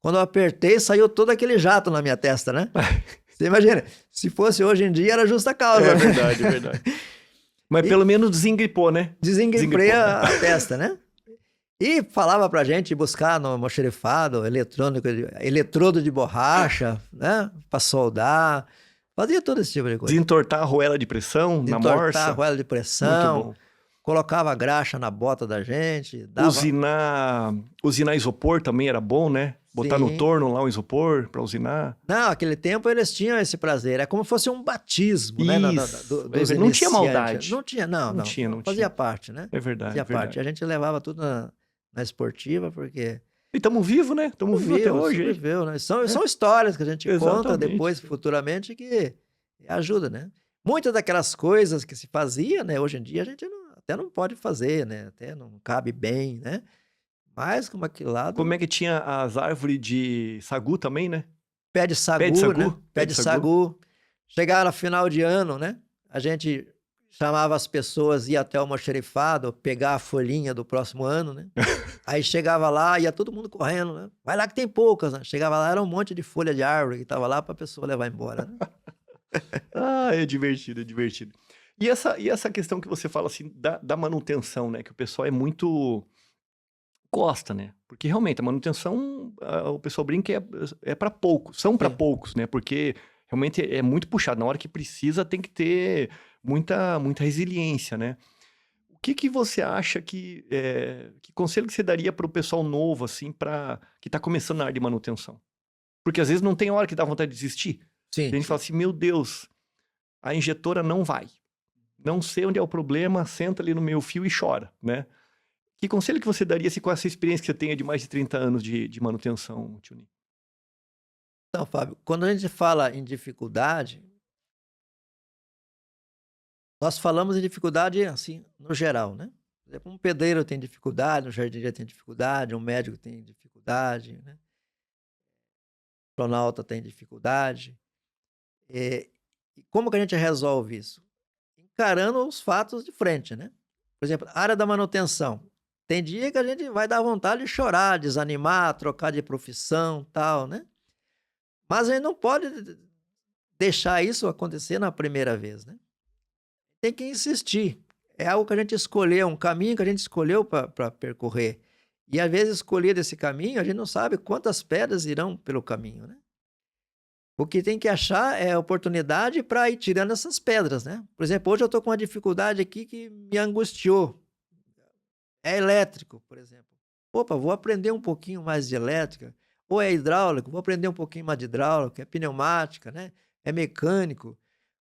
Quando eu apertei, saiu todo aquele jato na minha testa, né? Você imagina, se fosse hoje em dia, era justa causa. É verdade, é verdade. Mas E pelo menos desengripou, né? desengripei Desengripou. a testa, né? E falava pra gente buscar no almoxarifado eletrodo de borracha, né? Pra soldar. Fazia todo esse tipo de coisa. Desentortar a arruela de pressão na Entortar a morsa. arruela de Muito pressão, bom. colocava graxa na bota da gente, dava... Usinar isopor também era bom, né? Botar no Sim. torno lá um isopor pra usinar. Não, naquele tempo eles tinham esse prazer. É como se fosse um batismo, né? Isso. Dos Não tinha iniciantes. maldade. Não tinha, não. Não tinha. Fazia parte, né? É verdade, Fazia é verdade. parte. A gente levava tudo na esportiva, porque E estamos vivos, né? Estamos vivos até hoje. Hein? sobreviveu, né? São histórias que a gente conta Exatamente. depois, futuramente, que ajuda, né? Muitas daquelas coisas que se fazia, né? Hoje em dia a gente até não pode fazer, né? Até não cabe bem, né? Mas como aquele lado... Como é que tinha as árvores de sagu também, né? Pé de sagu, Pé de sagu, né? Pé de sagu. Chegava no final de ano, né? A gente chamava as pessoas, ia até o almoxarifado, pegar a folhinha do próximo ano, né? Aí chegava lá, ia todo mundo correndo, né? Vai lá que tem poucas, né? Chegava lá, era um monte de folha de árvore que tava lá pra pessoa levar embora, né? Ah, é divertido, é divertido. E essa questão que você fala assim da manutenção, né? Que o pessoal é muito... Gosta, né? Porque realmente a manutenção, o pessoal brinca é para poucos, são para Sim. poucos, né? Porque realmente é muito puxado. Na hora que precisa tem que ter muita resiliência, né? O que você acha que conselho que você daria para o pessoal novo, assim, que tá começando na área de manutenção? Porque às vezes não tem hora que dá vontade de desistir. Sim. A gente fala assim, meu Deus, a injetora não vai. Não sei onde é o problema, senta ali no meio fio e chora, né? Que conselho que você daria assim, com essa experiência que você tenha de mais de 30 anos de manutenção, tio Ni? Então, Fábio, quando a gente fala em dificuldade, nós falamos em dificuldade, assim, no geral, né? Por exemplo, um pedreiro tem dificuldade, um jardineiro tem dificuldade, um médico tem dificuldade, né? Um astronauta tem dificuldade. E como que a gente resolve isso? Encarando os fatos de frente, né? Por exemplo, a área da manutenção. Tem dia que a gente vai dar vontade de chorar, desanimar, trocar de profissão, tal, né? Mas a gente não pode deixar isso acontecer na primeira vez, né? Tem que insistir. É algo que a gente escolheu, um caminho que a gente escolheu para percorrer. E às vezes, escolher esse caminho, a gente não sabe quantas pedras irão pelo caminho, né? O que tem que achar é oportunidade para ir tirando essas pedras, né? Por exemplo, hoje eu estou com uma dificuldade aqui que me angustiou. É elétrico, por exemplo. Opa, vou aprender um pouquinho mais de elétrica. Ou é hidráulico, vou aprender um pouquinho mais de hidráulica. É pneumática, né? É mecânico.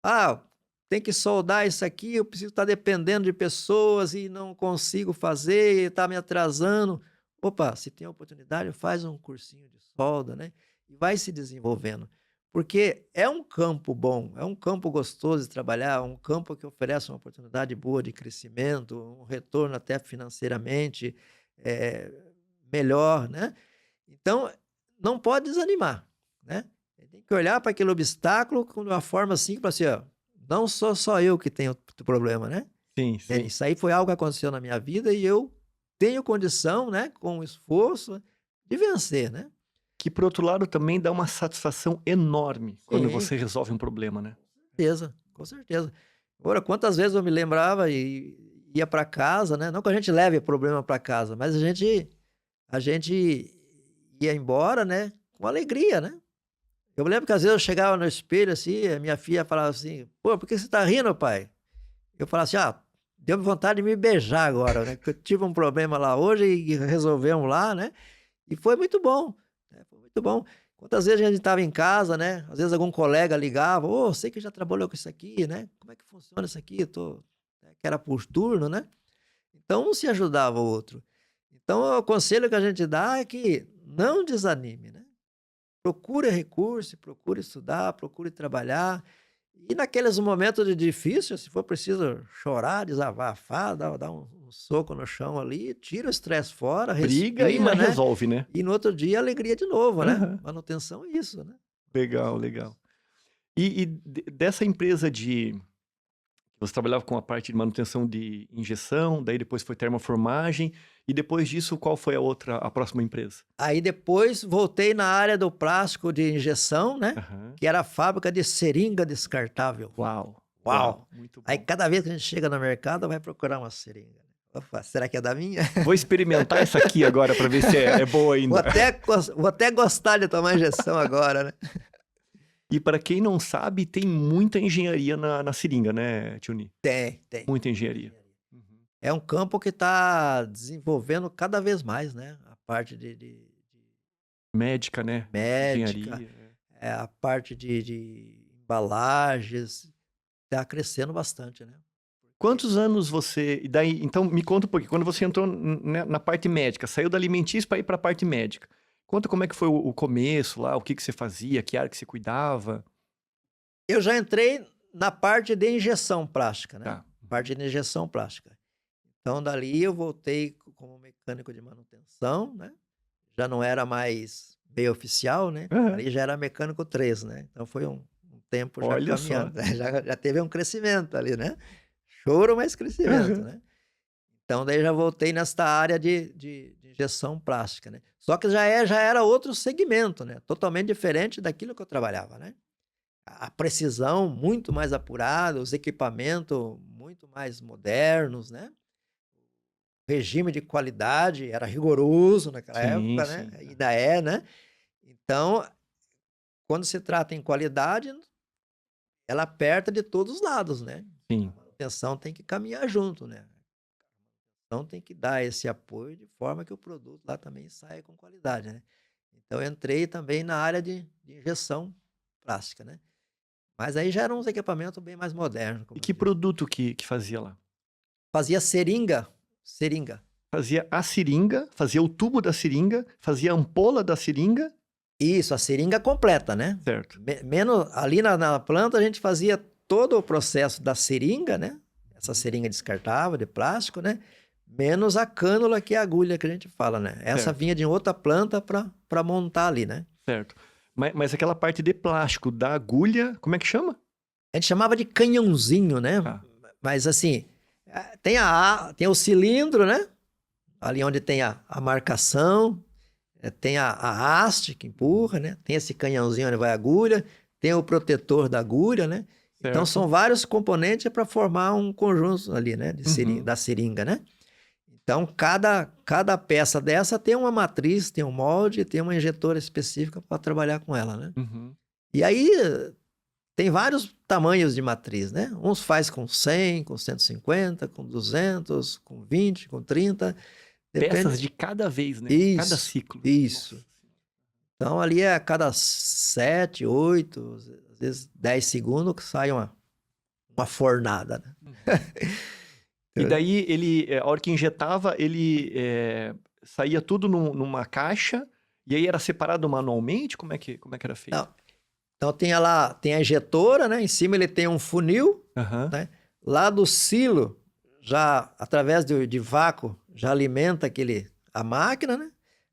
Ah, tem que soldar isso aqui, eu preciso estar dependendo de pessoas e não consigo fazer, está me atrasando. Opa, se tem oportunidade, faz um cursinho de solda, né? E vai se desenvolvendo. Porque é um campo bom, é um campo gostoso de trabalhar, um campo que oferece uma oportunidade boa de crescimento, um retorno até financeiramente melhor, né? Então, não pode desanimar, né? Tem que olhar para aquele obstáculo de uma forma assim, para assim, ó, não sou só eu que tenho problema, né? Sim, sim. Isso aí foi algo que aconteceu na minha vida e eu tenho condição, né, com esforço, de vencer, né? Que, por outro lado, também dá uma satisfação enorme quando Sim. você resolve um problema, né? Com certeza. Agora, quantas vezes eu me lembrava e ia para casa, né? Não que a gente leve problema para casa, mas a gente ia embora, né? Com alegria, né? Eu lembro que às vezes eu chegava no espelho assim, a minha filha falava assim, pô, por que você tá rindo, pai? Eu falava assim, deu vontade de me beijar agora, né? Porque eu tive um problema lá hoje e resolvemos lá, né? E foi muito bom, né? Foi muito bom. Quantas vezes a gente estava em casa, né? Às vezes algum colega ligava, sei que já trabalhou com isso aqui, né? Como é que funciona isso aqui? Que era por turno, né? Então, um se ajudava o outro. Então, o conselho que a gente dá é que não desanime, né? Procure recurso, procure estudar, procure trabalhar. E naqueles momentos de difícil, se for preciso chorar, desabafar, dar um soco no chão ali, tira o estresse fora, Briga respira, né? resolve, né? E no outro dia, alegria de novo, né? Uhum. Manutenção é isso, né? Legal, legal. E dessa empresa você trabalhava com a parte de manutenção de injeção, daí depois foi termoformagem, e depois disso, qual foi a próxima empresa? Aí depois voltei na área do plástico de injeção, né? Uhum. Que era a fábrica de seringa descartável. Uau! Uau! Muito bom. Aí cada vez que a gente chega no mercado, vai procurar uma seringa. Opa, será que é da minha? Vou experimentar essa aqui agora para ver se é boa ainda. Vou até gostar de tomar injeção agora, né? E para quem não sabe, tem muita engenharia na seringa, né, Tiuni? Tem. Muita engenharia. Uhum. É um campo que está desenvolvendo cada vez mais, né? A parte de Médica, né? médica, Engenharia. a parte de embalagens, está crescendo bastante, né? Quantos anos você... E daí, então, me conta um pouquinho. Quando você entrou na parte médica, saiu da alimentícia para ir para a parte médica. Conta como é que foi o começo lá, o que você fazia, que área que você cuidava. Eu já entrei na parte de injeção plástica, né? Tá. Parte de injeção plástica. Então, dali eu voltei como mecânico de manutenção, né? Já não era mais bem oficial, né? Uhum. Ali já era mecânico 3, né? Então, foi um tempo já Olha caminhando. só. Né? Já teve um crescimento ali, né? Choro, mas crescimento, Uhum. né? Então, daí já voltei nesta área de injeção plástica, né? Só que já era outro segmento, né? Totalmente diferente daquilo que eu trabalhava, né? A precisão muito mais apurada, os equipamentos muito mais modernos, né? O regime de qualidade era rigoroso naquela Sim, época, sim. né? Ainda é, né? Então, quando se trata em qualidade, ela aperta de todos os lados, né? Sim. A manutenção tem que caminhar junto, né? Então tem que dar esse apoio de forma que o produto lá também saia com qualidade, né? Então eu entrei também na área de injeção plástica, né? Mas aí já eram uns equipamentos bem mais modernos, E como eu que disse. produto que fazia lá? Fazia seringa. Fazia a seringa, fazia o tubo da seringa, fazia a ampola da seringa. Isso, a seringa completa, né? Certo. Menos ali na planta a gente fazia todo o processo da seringa, né? Essa seringa descartável de plástico, né? Menos a cânula, que é a agulha que a gente fala, né? Essa Certo. vinha de outra planta para montar ali, né? Certo. Mas aquela parte de plástico da agulha, como é que chama? A gente chamava de canhãozinho, né? Ah. Mas assim, tem o cilindro, né? Ali onde tem a marcação, tem a haste que empurra, né? Tem esse canhãozinho onde vai a agulha, tem o protetor da agulha, né? Então Certo. são vários componentes para formar um conjunto ali, né? Uhum. Da seringa, né? Então cada peça dessa tem uma matriz, tem um molde, tem uma injetora específica para trabalhar com ela, né? Uhum. E aí tem vários tamanhos de matriz, né? Uns faz com 100, com 150, com 200, com 20, com 30. Peças de cada vez, né? Cada ciclo. Isso. Nossa. Então ali é a cada 7, 8, às vezes 10 segundos que sai uma fornada, né? E daí ele, a hora que injetava, ele saía tudo numa caixa e aí era separado manualmente? Como é que era feito? Não. Então tem a injetora, né? Em cima ele tem um funil, Aham. né? Lá do silo, já através de vácuo, já alimenta a máquina, né?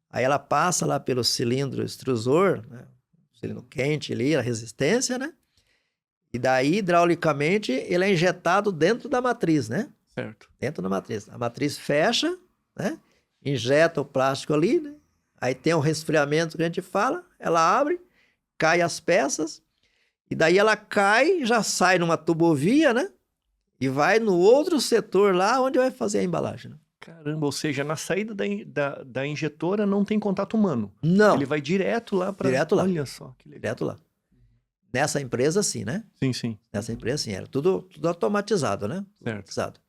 Aí ela passa lá pelo cilindro extrusor, né? Cilindro quente ali, a resistência, né? E daí, hidraulicamente, ele é injetado dentro da matriz, né? Certo. Dentro da matriz. A matriz fecha, né? Injeta o plástico ali, né? Aí tem o resfriamento que a gente fala, ela abre, cai as peças, e daí ela cai, já sai numa tubovia, né? E vai no outro setor lá, onde vai fazer a embalagem, né? Caramba, ou seja, na saída da injetora não tem contato humano. Não. Ele vai direto lá para... Direto lá. Olha só, que legal. Direto lá. Nessa empresa, sim, né? Sim, sim. Nessa empresa, sim. Era tudo automatizado, né? Certo. Automatizado.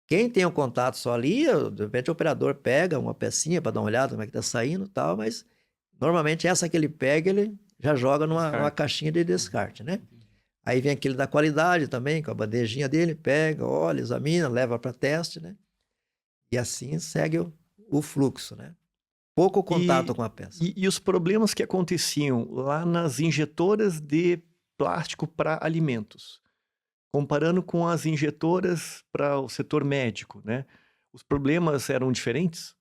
Quem tem um contato só ali, de repente o operador pega uma pecinha para dar uma olhada como é que tá saindo e tal, mas normalmente essa que ele pega, ele já joga numa caixinha de descarte, né? Aí vem aquele da qualidade também, com a bandejinha dele, pega, olha, examina, leva para teste, né? E assim segue o fluxo, né? Pouco contato com a peça. E os problemas que aconteciam lá nas injetoras de plástico para alimentos, comparando com as injetoras para o setor médico, né? Os problemas eram diferentes?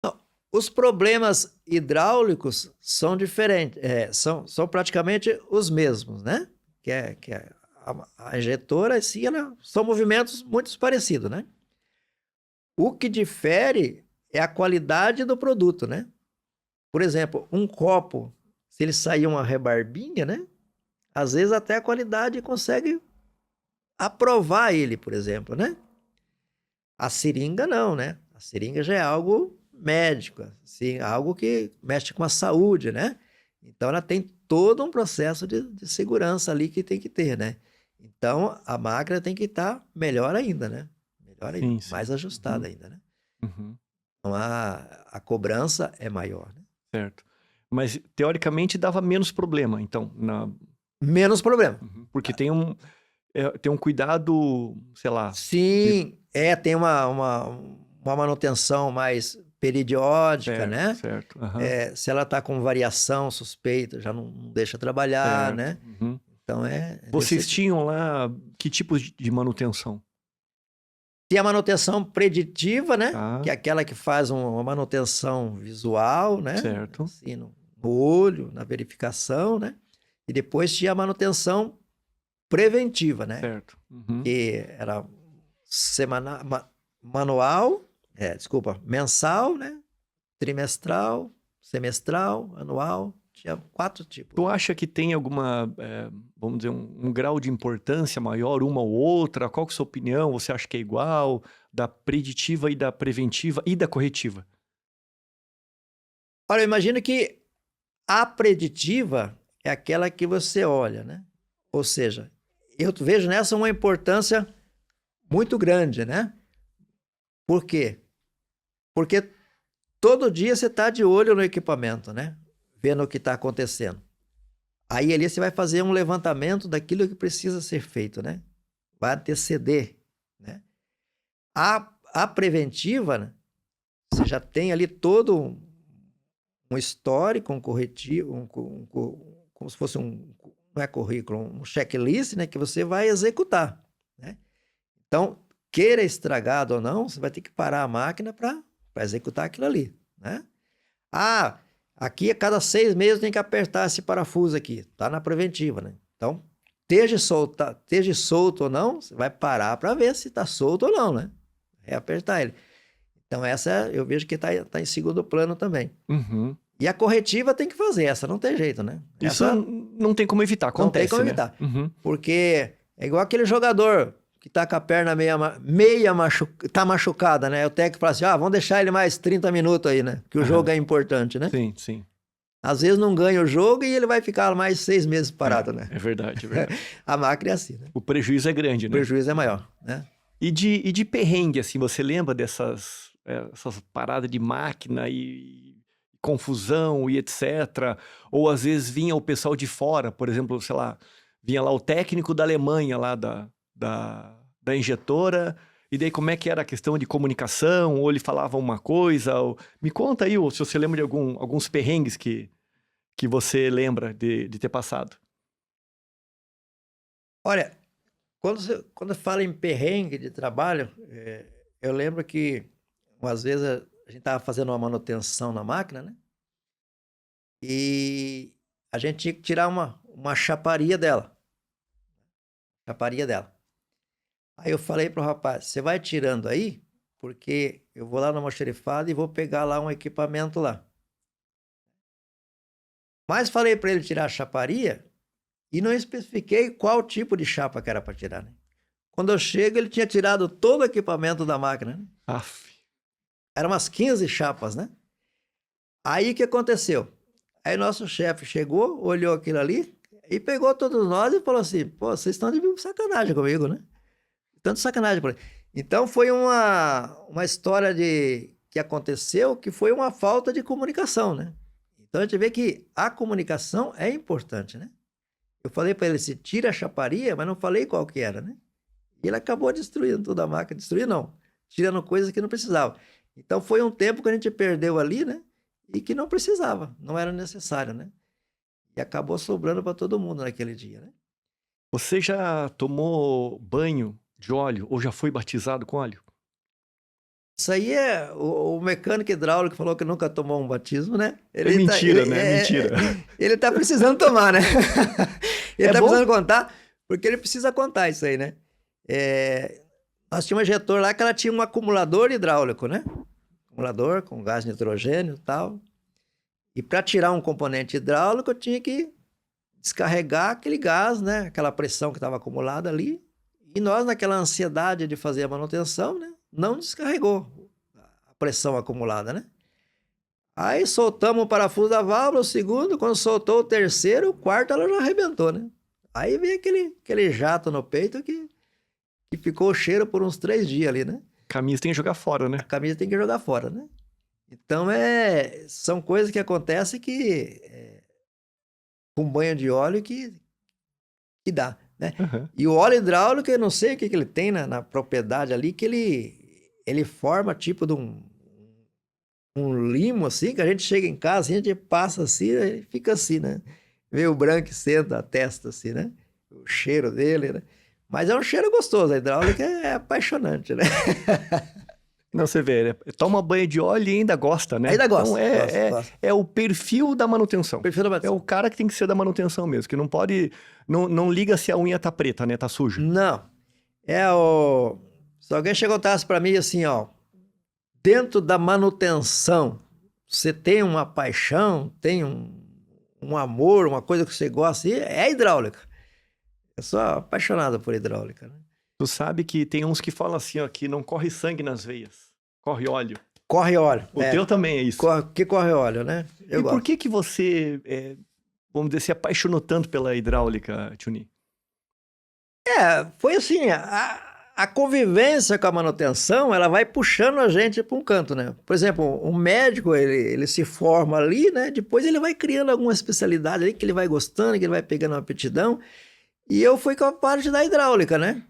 Não, os problemas hidráulicos são diferentes, são praticamente os mesmos, né? A injetora, assim, são movimentos muito parecidos, né? O que difere é a qualidade do produto, né? Por exemplo, um copo, se ele sair uma rebarbinha, né? Às vezes até a qualidade consegue aprovar ele, por exemplo, né? A seringa não, né? A seringa já é algo médico, assim, algo que mexe com a saúde, né? Então ela tem todo um processo de segurança ali que tem que ter, né? Então a máquina tem que estar melhor ainda, né? Melhor ainda, Sim, sim. mais ajustada ainda, né? Uhum. Então a cobrança é maior, né? Certo. Mas, teoricamente, dava menos problema, então, Menos problema. porque tem um cuidado, sei lá, Sim, tem uma manutenção mais periódica, certo, né? certo, aham, Se ela está com variação suspeita, já não deixa trabalhar, certo. né? Uhum. Então é Vocês desse tipo. tinham lá que tipos de manutenção? Tem a manutenção preditiva, né? Tá, Que é aquela que faz uma manutenção visual, né? certo, Assim, no olho, na verificação, né? E depois tinha a manutenção preventiva, né? certo. Uhum. Que era manual, mensal, né? Trimestral, semestral, anual. Tinha 4 tipos. Tu acha que tem alguma, vamos dizer, um grau de importância maior, uma ou outra? Qual que é a sua opinião? Você acha que é igual? Da preditiva e da preventiva e da corretiva? Olha, eu imagino que a preditiva é aquela que você olha, né? Ou seja, eu vejo nessa uma importância muito grande, né? Por quê? Porque todo dia você está de olho no equipamento, né? Vendo o que está acontecendo. Aí ali você vai fazer um levantamento daquilo que precisa ser feito, né? Vai anteceder, né? A preventiva, né? Você já tem ali todo um histórico, um corretivo, como se fosse não é currículo, um checklist, né? Que você vai executar, né? Então, queira estragado ou não, você vai ter que parar a máquina para executar aquilo ali, né? Ah, aqui a cada 6 meses tem que apertar esse parafuso aqui, tá na preventiva, né? Então, esteja solto ou não, você vai parar para ver se está solto ou não, né? É apertar ele. Então, essa eu vejo que tá em segundo plano também. Uhum. E a corretiva tem que fazer, essa não tem jeito, né? Isso Essa não tem como evitar, não tem acontece, como né? evitar. Uhum. Porque é igual aquele jogador que tá com a perna meia tá machucada, né? O técnico fala assim, vamos deixar ele mais 30 minutos aí, né? Que o jogo é importante, né? Sim, sim. Às vezes não ganha o jogo e ele vai ficar mais 6 meses parado, né? É verdade, é verdade. A máquina é assim, né? O prejuízo é grande, O né? prejuízo é maior, né? E de perrengue, assim, você lembra essas paradas de máquina e confusão e etc? Ou às vezes vinha o pessoal de fora, por exemplo, sei lá, vinha lá o técnico da Alemanha, lá da injetora, e daí como é que era a questão de comunicação? Ou ele falava uma coisa? Me conta aí, ou se você lembra de alguns perrengues que você lembra de ter passado. Olha, quando fala em perrengue de trabalho, eu lembro que às vezes a gente estava fazendo uma manutenção na máquina, né? E a gente tinha que tirar uma chaparia dela. Chaparia dela. Aí eu falei pro rapaz, você vai tirando aí, porque eu vou lá no almoxarifado e vou pegar lá um equipamento lá. Mas falei para ele tirar a chaparia e não especifiquei qual tipo de chapa que era para tirar, né? Quando eu chego, ele tinha tirado todo o equipamento da máquina, né? Aff. Eram umas 15 chapas, né? Aí o que aconteceu? Aí nosso chefe chegou, olhou aquilo ali e pegou todos nós e falou assim, pô, vocês estão de sacanagem comigo, né? Tanto sacanagem por aí. Então foi uma história que aconteceu que foi uma falta de comunicação, né? Então a gente vê que a comunicação é importante, né? Eu falei para ele se tira a chaparia, mas não falei qual que era, né? E ele acabou destruindo toda a máquina. Destruindo não, tirando coisas que não precisava. Então foi um tempo que a gente perdeu ali, né? E que não precisava, não era necessário, né? E acabou sobrando para todo mundo naquele dia, né? Você já tomou banho de óleo ou já foi batizado com óleo? Isso aí é o mecânico hidráulico falou que nunca tomou um batismo, né? É mentira, né? É mentira. Ele tá precisando tomar, né? Ele tá bom? precisando contar, porque ele precisa contar isso aí, né? Nós tínhamos um injetor lá que ela tinha um acumulador hidráulico, né? Acumulador com gás nitrogênio e tal. E para tirar um componente hidráulico, eu tinha que descarregar aquele gás, né? Aquela pressão que estava acumulada ali E nós, naquela ansiedade de fazer a manutenção, né? Não descarregou a pressão acumulada, né? Aí soltamos o parafuso da válvula, o segundo, quando soltou o terceiro, o quarto ela já arrebentou, né? Aí veio aquele jato no peito que ficou o cheiro por uns 3 dias ali, né? Camisa tem que jogar fora, né? A camisa tem que jogar fora, né? Então, são coisas que acontecem com banho de óleo que dá, né? Uhum. E o óleo hidráulico, eu não sei o que ele tem na propriedade ali, que ele forma tipo de um limo, assim, que a gente chega em casa, assim, a gente passa assim, aí fica assim, né? Meio branquecendo a testa, assim, né? O cheiro dele, né? Mas é um cheiro gostoso, a hidráulica é apaixonante, né? Não, você vê, né? Toma banho de óleo e ainda gosta, né? Ainda Então gosta, gosta. é o perfil da manutenção. Perfil da É o cara que tem que ser da manutenção mesmo, que não pode... Não liga se a unha tá preta, né? Tá suja. Não. Se alguém chegasse para mim assim, ó, dentro da manutenção, você tem uma paixão, tem um amor, uma coisa que você gosta, é a hidráulica. Eu sou apaixonado por hidráulica, né? Tu sabe que tem uns que falam assim, ó, que não corre sangue nas veias, corre óleo. Corre óleo. O teu também é isso. Corre óleo, né? Eu gosto. Por que você, vamos dizer, se apaixonou tanto pela hidráulica, Tchuni? Foi assim, a convivência com a manutenção, ela vai puxando a gente para um canto, né? Por exemplo, um médico, ele se forma ali, né? Depois ele vai criando alguma especialidade ali que ele vai gostando, que ele vai pegando uma aptidão. E eu fui com a parte da hidráulica, né?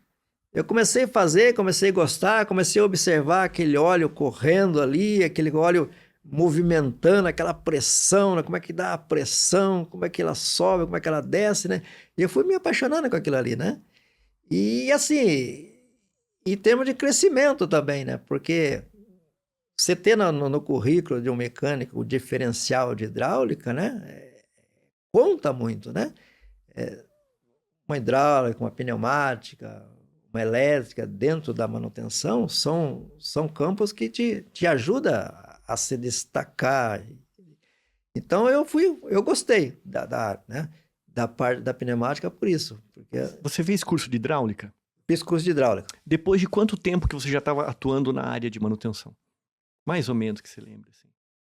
Eu comecei a fazer, comecei a gostar, comecei a observar aquele óleo correndo ali, aquele óleo movimentando, aquela pressão, né? Como é que dá a pressão, como é que ela sobe, como é que ela desce, né? E eu fui me apaixonando com aquilo ali, né? E assim, em termos de crescimento também, né? Porque você ter no currículo de um mecânico o diferencial de hidráulica, né? Conta muito, né? Uma hidráulica, uma pneumática, uma elétrica dentro da manutenção são campos que te ajudam a se destacar. Então eu gostei da parte da pneumática por isso. Porque Você fez curso de hidráulica? fiz curso de hidráulica. Depois de quanto tempo que você já estava atuando na área de manutenção? Mais ou menos que você lembra, assim.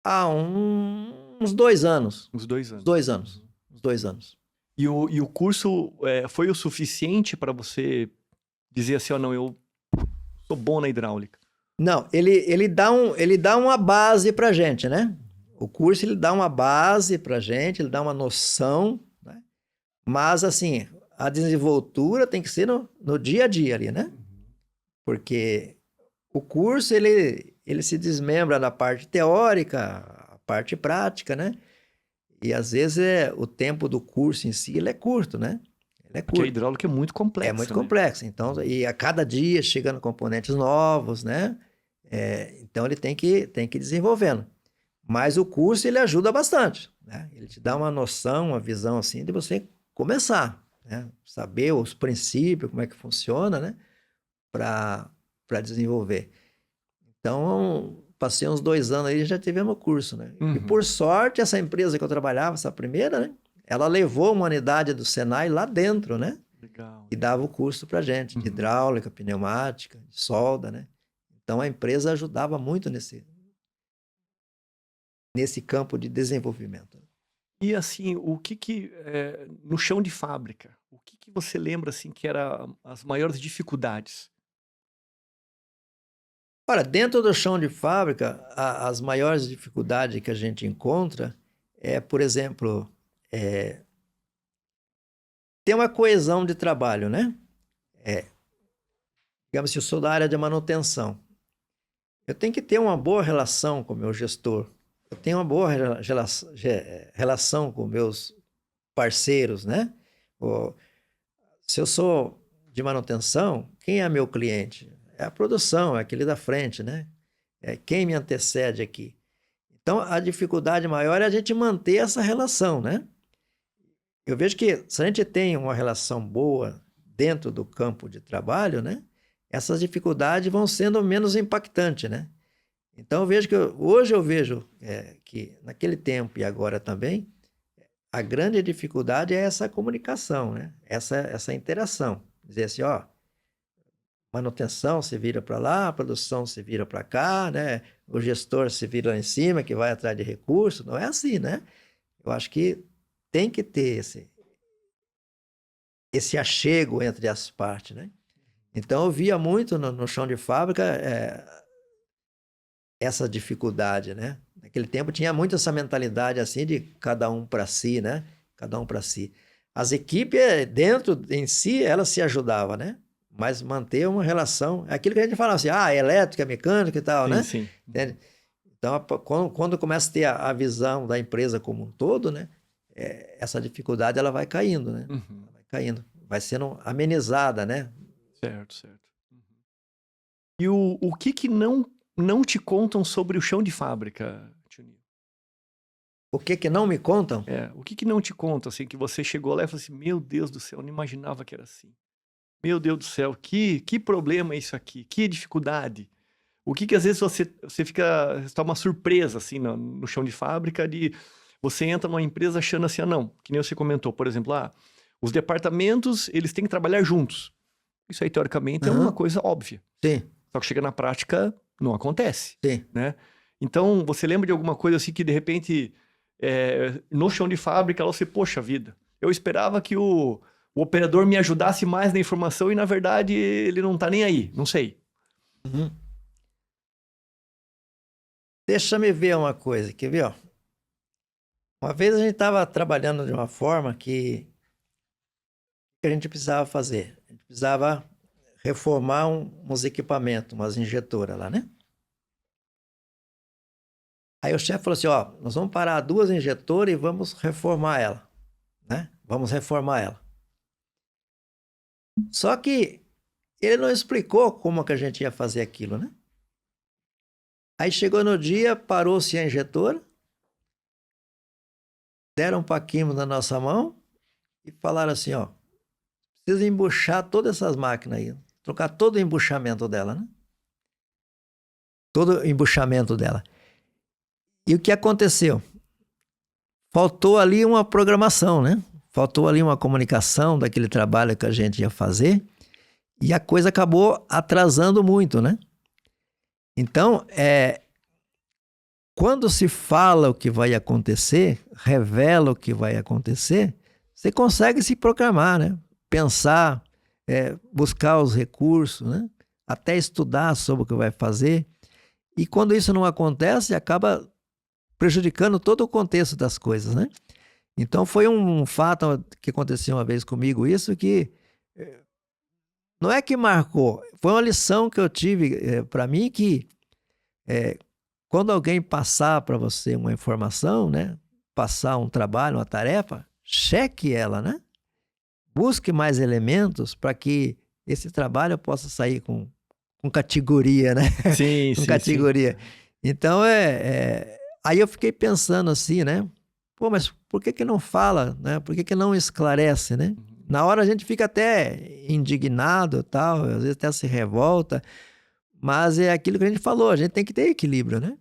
Há uns 2 anos. Uns 2 anos. 2 anos. Uns 2 anos. E o curso foi o suficiente para você dizer assim, ó, não, eu sou bom na hidráulica? Não, ele dá uma base pra gente, né? O curso ele dá uma base pra gente, ele dá uma noção, né? Mas assim, a desenvoltura tem que ser no dia a dia ali, né? Porque o curso ele se desmembra na parte teórica, a parte prática, né? E às vezes o tempo do curso em si ele é curto, né? Ele é Porque a curto. hidráulica é muito complexa, É muito né? complexo. Então, e a cada dia chegando componentes novos, né? Então ele tem que ir desenvolvendo. Mas o curso ele ajuda bastante, né? Ele te dá uma noção, uma visão assim de você começar, né? Saber os princípios, como é que funciona, né? Para desenvolver. Então, passei uns 2 anos aí e já tivemos o curso, né? E por sorte, essa empresa que eu trabalhava, essa primeira, né? Ela levou uma unidade do Senai lá dentro, né? Legal. E dava o curso pra gente, de hidráulica, pneumática, de solda, né? Então a empresa ajudava muito nesse campo de desenvolvimento. E assim, no chão de fábrica, o que você lembra assim que era as maiores dificuldades? Ora, dentro do chão de fábrica, as maiores dificuldades que a gente encontra por exemplo, ter uma coesão de trabalho, né? Digamos que eu sou da área de manutenção. Eu tenho que ter uma boa relação com o meu gestor. Eu tenho uma boa relação com meus parceiros, né? Se eu sou de manutenção, quem é meu cliente? É a produção, é aquele da frente, né? É quem me antecede aqui. Então, a dificuldade maior é a gente manter essa relação, né? Eu vejo que se a gente tem uma relação boa dentro do campo de trabalho, né? Essas dificuldades vão sendo menos impactantes, né? Então, eu vejo que hoje eu vejo que naquele tempo e agora também, a grande dificuldade é essa comunicação, né? Essa interação. Dizer assim, ó, manutenção se vira para lá, a produção se vira para cá, né? O gestor se vira lá em cima, que vai atrás de recursos. Não é assim, né? Eu acho que tem que ter esse achego entre as partes, né? Então, eu via muito no chão de fábrica essa dificuldade, né? Naquele tempo tinha muito essa mentalidade assim de cada um para si, né? Cada um para si. As equipes dentro em si, elas se ajudavam, né? Mas manter uma relação, é aquilo que a gente fala assim, elétrica, mecânica e tal, né? Sim. Entende? Então, quando começa a ter a visão da empresa como um todo, né? Essa dificuldade ela vai caindo, né? Uhum. Ela vai caindo, vai sendo amenizada, né? Certo. Uhum. E o que não te contam sobre o chão de fábrica, tio Nil? O que não me contam? O que não te contam, assim, que você chegou lá e falou assim, meu Deus do céu, eu não imaginava que era assim. Meu Deus do céu, que problema é isso aqui? Que dificuldade? O que às vezes você está uma surpresa, assim, no chão de fábrica de você entra numa empresa achando assim, não, que nem você comentou, por exemplo, os departamentos, eles têm que trabalhar juntos. Isso aí, teoricamente, é uma coisa óbvia. Sim. Só que chega na prática, não acontece. Sim. Né? Então, você lembra de alguma coisa assim que, de repente, no chão de fábrica, você, poxa vida, eu esperava que o operador me ajudasse mais na informação e, na verdade, ele não tá nem aí, não sei. Uhum. Deixa me ver uma coisa, quer ver? Ó? Uma vez a gente estava trabalhando de uma forma que a gente precisava fazer. A gente precisava reformar uns equipamentos, umas injetoras lá, né? Aí o chefe falou assim, nós vamos parar 2 injetoras e vamos reformar ela, né? Vamos reformar ela. Só que ele não explicou como que a gente ia fazer aquilo, né? Aí chegou no dia, parou-se a injetora, deram um paquinho na nossa mão e falaram assim, precisa embuchar todas essas máquinas aí, trocar todo o embuchamento dela, né? Todo o embuchamento dela. E o que aconteceu? Faltou ali uma programação, né? Faltou ali uma comunicação daquele trabalho que a gente ia fazer e a coisa acabou atrasando muito, né? Então, quando se fala o que vai acontecer, revela o que vai acontecer, você consegue se programar, né? Pensar, buscar os recursos, né? Até estudar sobre o que vai fazer. E quando isso não acontece, acaba prejudicando todo o contexto das coisas, né? Então foi um fato que aconteceu uma vez comigo, isso que não é que marcou, foi uma lição que eu tive para mim que quando alguém passar para você uma informação, né? Passar um trabalho, uma tarefa, cheque ela, né? Busque mais elementos para que esse trabalho possa sair com categoria, né? Sim, com sim, categoria. Sim. Então, aí eu fiquei pensando assim, né? Pô, mas por que não fala, né? Por que não esclarece, né? Na hora a gente fica até indignado, tal, às vezes até se revolta, mas é aquilo que a gente falou, a gente tem que ter equilíbrio, né?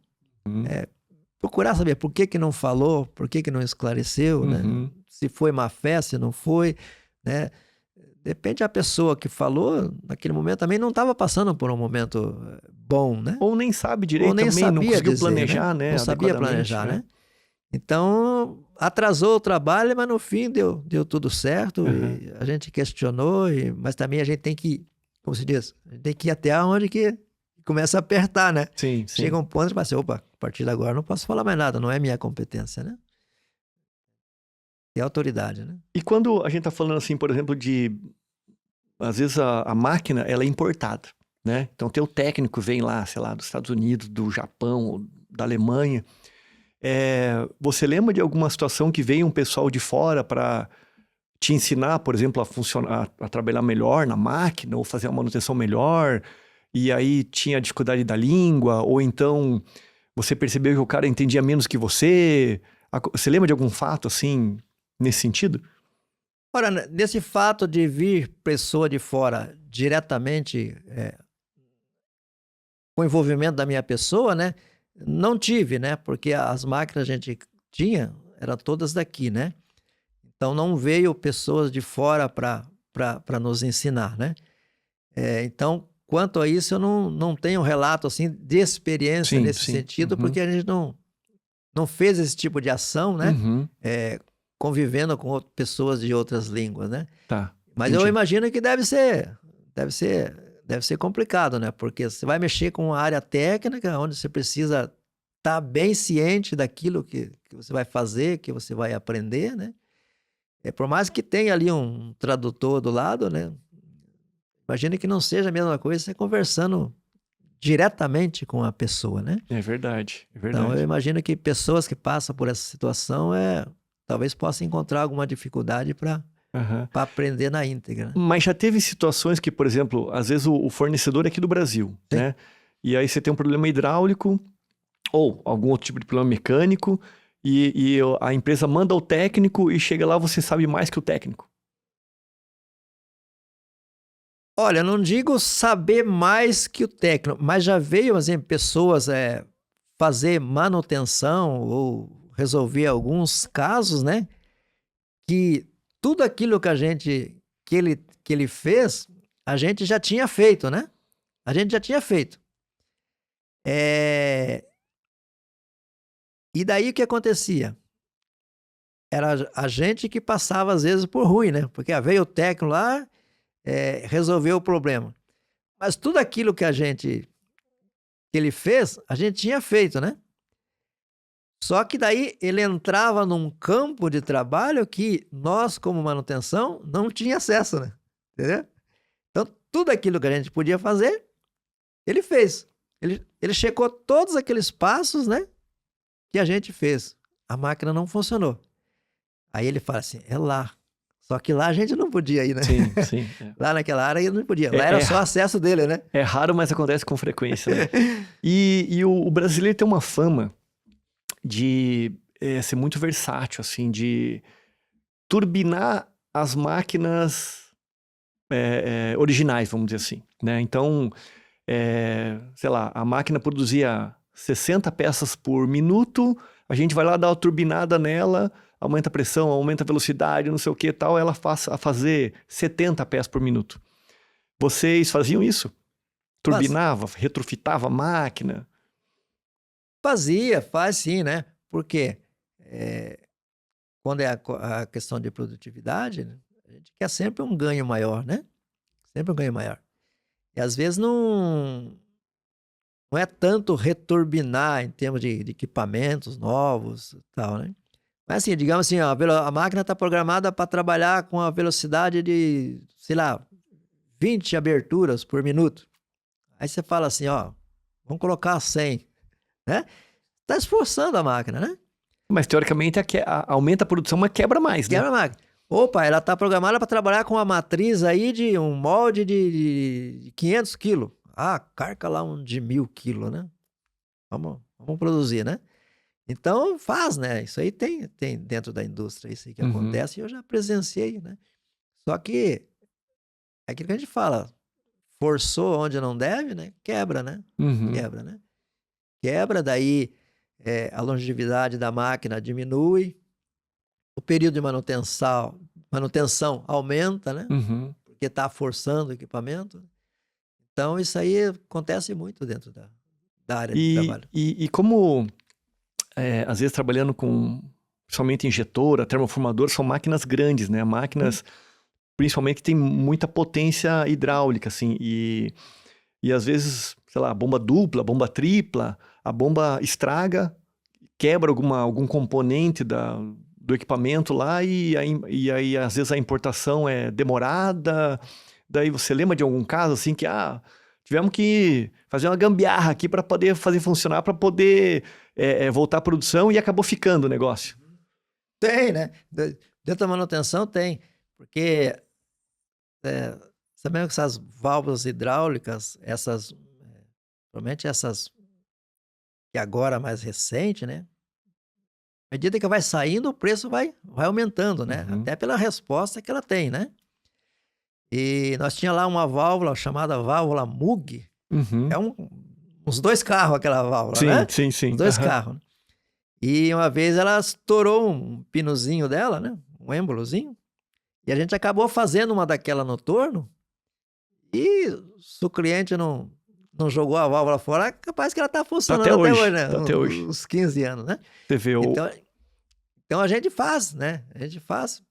Procurar saber por que não falou, por que não esclareceu, né? Se foi má fé, se não foi, né? Depende da pessoa que falou, naquele momento também não estava passando por um momento bom, né? Ou nem sabe direito Ou nem também, não conseguiu dizer, planejar, né? Não sabia planejar, né? Então, atrasou o trabalho, mas no fim deu tudo certo. E a gente questionou, mas também a gente tem que, como se diz, a gente tem que ir até onde que começa a apertar, né? Sim. Chega um ponto que você, opa, a partir de agora não posso falar mais nada, não é minha competência, né? É autoridade, né? E quando a gente tá falando assim, por exemplo, às vezes a máquina, ela é importada, né? Então, o técnico vem lá, sei lá, dos Estados Unidos, do Japão, ou da Alemanha. Você lembra de alguma situação que veio um pessoal de fora para te ensinar, por exemplo, a funcionar, a trabalhar melhor na máquina, ou fazer uma manutenção melhor, e aí tinha dificuldade da língua, ou então você percebeu que o cara entendia menos que você? Você lembra de algum fato, assim, nesse sentido? Ora, nesse fato de vir pessoa de fora diretamente com o envolvimento da minha pessoa, né? Não tive, né? Porque as máquinas a gente tinha, eram todas daqui, né? Então não veio pessoas de fora para nos ensinar, né? Então, quanto a isso, eu não tenho relato assim, de experiência Sim, nesse sim. sentido, porque a gente não fez esse tipo de ação, né? Uhum. Convivendo com pessoas de outras línguas, né? Tá, Mas eu entendi. imagino que deve ser complicado, né? Porque você vai mexer com uma área técnica onde você precisa estar bem ciente daquilo que você vai fazer, que você vai aprender, né? Por mais que tenha ali um tradutor do lado, né? Imagina que não seja a mesma coisa você conversando diretamente com a pessoa, né? É verdade, é Então, eu verdade. imagino que pessoas que passam por essa situação talvez possam encontrar alguma dificuldade para Aham. aprender na íntegra, né? Mas já teve situações que, por exemplo, às vezes o fornecedor é aqui do Brasil, Sim. né? E aí você tem um problema hidráulico ou algum outro tipo de problema mecânico e a empresa manda o técnico e chega lá, você sabe mais que o técnico. Olha, eu não digo saber mais que o técnico, mas já veio, assim, pessoas fazer manutenção ou resolver alguns casos, né? Que tudo aquilo que ele fez, a gente já tinha feito, né? A gente já tinha feito. E daí o que acontecia? Era a gente que passava às vezes por ruim, né? Porque veio o técnico lá, resolveu o problema. Mas tudo aquilo que ele fez, a gente tinha feito, né? Só que daí ele entrava num campo de trabalho que nós, como manutenção, não tinha acesso, né? Entendeu? Então, tudo aquilo que a gente podia fazer, ele fez. Ele checou todos aqueles passos, né? Que a gente fez. A máquina não funcionou. Aí ele fala assim, é lá. Só que lá a gente não podia ir, né? Sim, sim. Lá naquela área ele não podia. Lá era só acesso dele, né? É raro, mas acontece com frequência, né? E o brasileiro tem uma fama de ser muito versátil, assim, de turbinar as máquinas originais, vamos dizer assim, né? Então, sei lá, a máquina produzia 60 peças por minuto, a gente vai lá dar uma turbinada nela, aumenta a pressão, aumenta a velocidade, não sei o que e tal, ela passa a fazer 70 peças por minuto. Vocês faziam isso? Turbinava, retrofitava a máquina? Faz sim, né? Porque quando é a questão de produtividade, né, a gente quer sempre um ganho maior, né? Sempre um ganho maior. E às vezes não é tanto returbinar em termos de equipamentos novos e tal, né? Mas assim, digamos assim, ó, a máquina está programada para trabalhar com a velocidade de, sei lá, 20 aberturas por minuto. Aí você fala assim, ó, vamos colocar 100, né? Tá esforçando a máquina, né? Mas teoricamente aumenta a produção, mas quebra mais, né? Quebra a máquina. Opa, ela tá programada para trabalhar com uma matriz aí de um molde de 500 quilos. Ah, carca lá um de 1.000 quilos, né? Vamos produzir, né? Então faz, né? Isso aí tem dentro da indústria, isso aí que acontece, e eu já presenciei, né? Só que é aquilo que a gente fala, forçou onde não deve, né? Quebra, né? Uhum. Quebra, né? Quebra, daí a longevidade da máquina diminui, o período de manutenção aumenta, né? Uhum. Porque está forçando o equipamento. Então, isso aí acontece muito dentro da área de trabalho. E como, às vezes, trabalhando com, principalmente injetora, termoformador, são máquinas grandes, né? Máquinas, principalmente, que tem muita potência hidráulica, assim. E às vezes, sei lá, bomba dupla, bomba tripla, a bomba estraga, quebra algum componente do equipamento lá e aí, às vezes, a importação é demorada. Daí você lembra de algum caso, assim, que tivemos que fazer uma gambiarra aqui para poder fazer funcionar, para poder voltar à produção e acabou ficando o negócio. Tem, né? Dentro da manutenção tem, porque sabendo que essas válvulas hidráulicas, provavelmente essas que agora mais recente, né? À medida que vai saindo, o preço vai aumentando, né? Uhum. Até pela resposta que ela tem, né? E nós tinha lá uma válvula chamada válvula Moog. Uhum. Uns 2 carros aquela válvula, Sim, né? sim, sim. Uns 2 Aham. carros. E uma vez ela estourou um pinozinho dela, né? Um êmbolozinho. E a gente acabou fazendo uma daquela no torno. E se o cliente não jogou a válvula fora, é capaz que ela tá Tá funcionando até até hoje, hoje, né? tá até hoje. Uns 15 anos, né? Você vê Então, então a gente faz, né? A gente faz.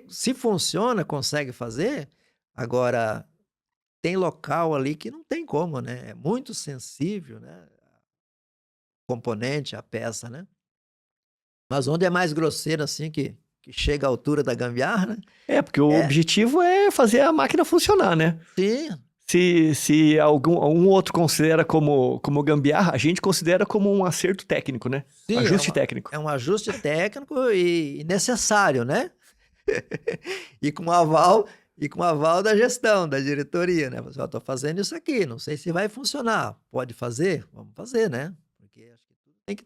Se funciona, consegue fazer. Agora, tem local ali que não tem como, né? É muito sensível, né? O componente, a peça, né? Mas onde é mais grosseiro, assim, que chega à altura da gambiarra, né? porque o É, objetivo é fazer a máquina funcionar, né? sim, Se algum outro considera como gambiarra, a gente considera como um acerto técnico, né? sim, Ajuste técnico. é um ajuste técnico e necessário, né? E com aval, e com aval da gestão, da diretoria, né? Você, estou fazendo isso aqui, não sei se vai funcionar. Pode fazer? Vamos fazer, né? Porque acho que tudo tem que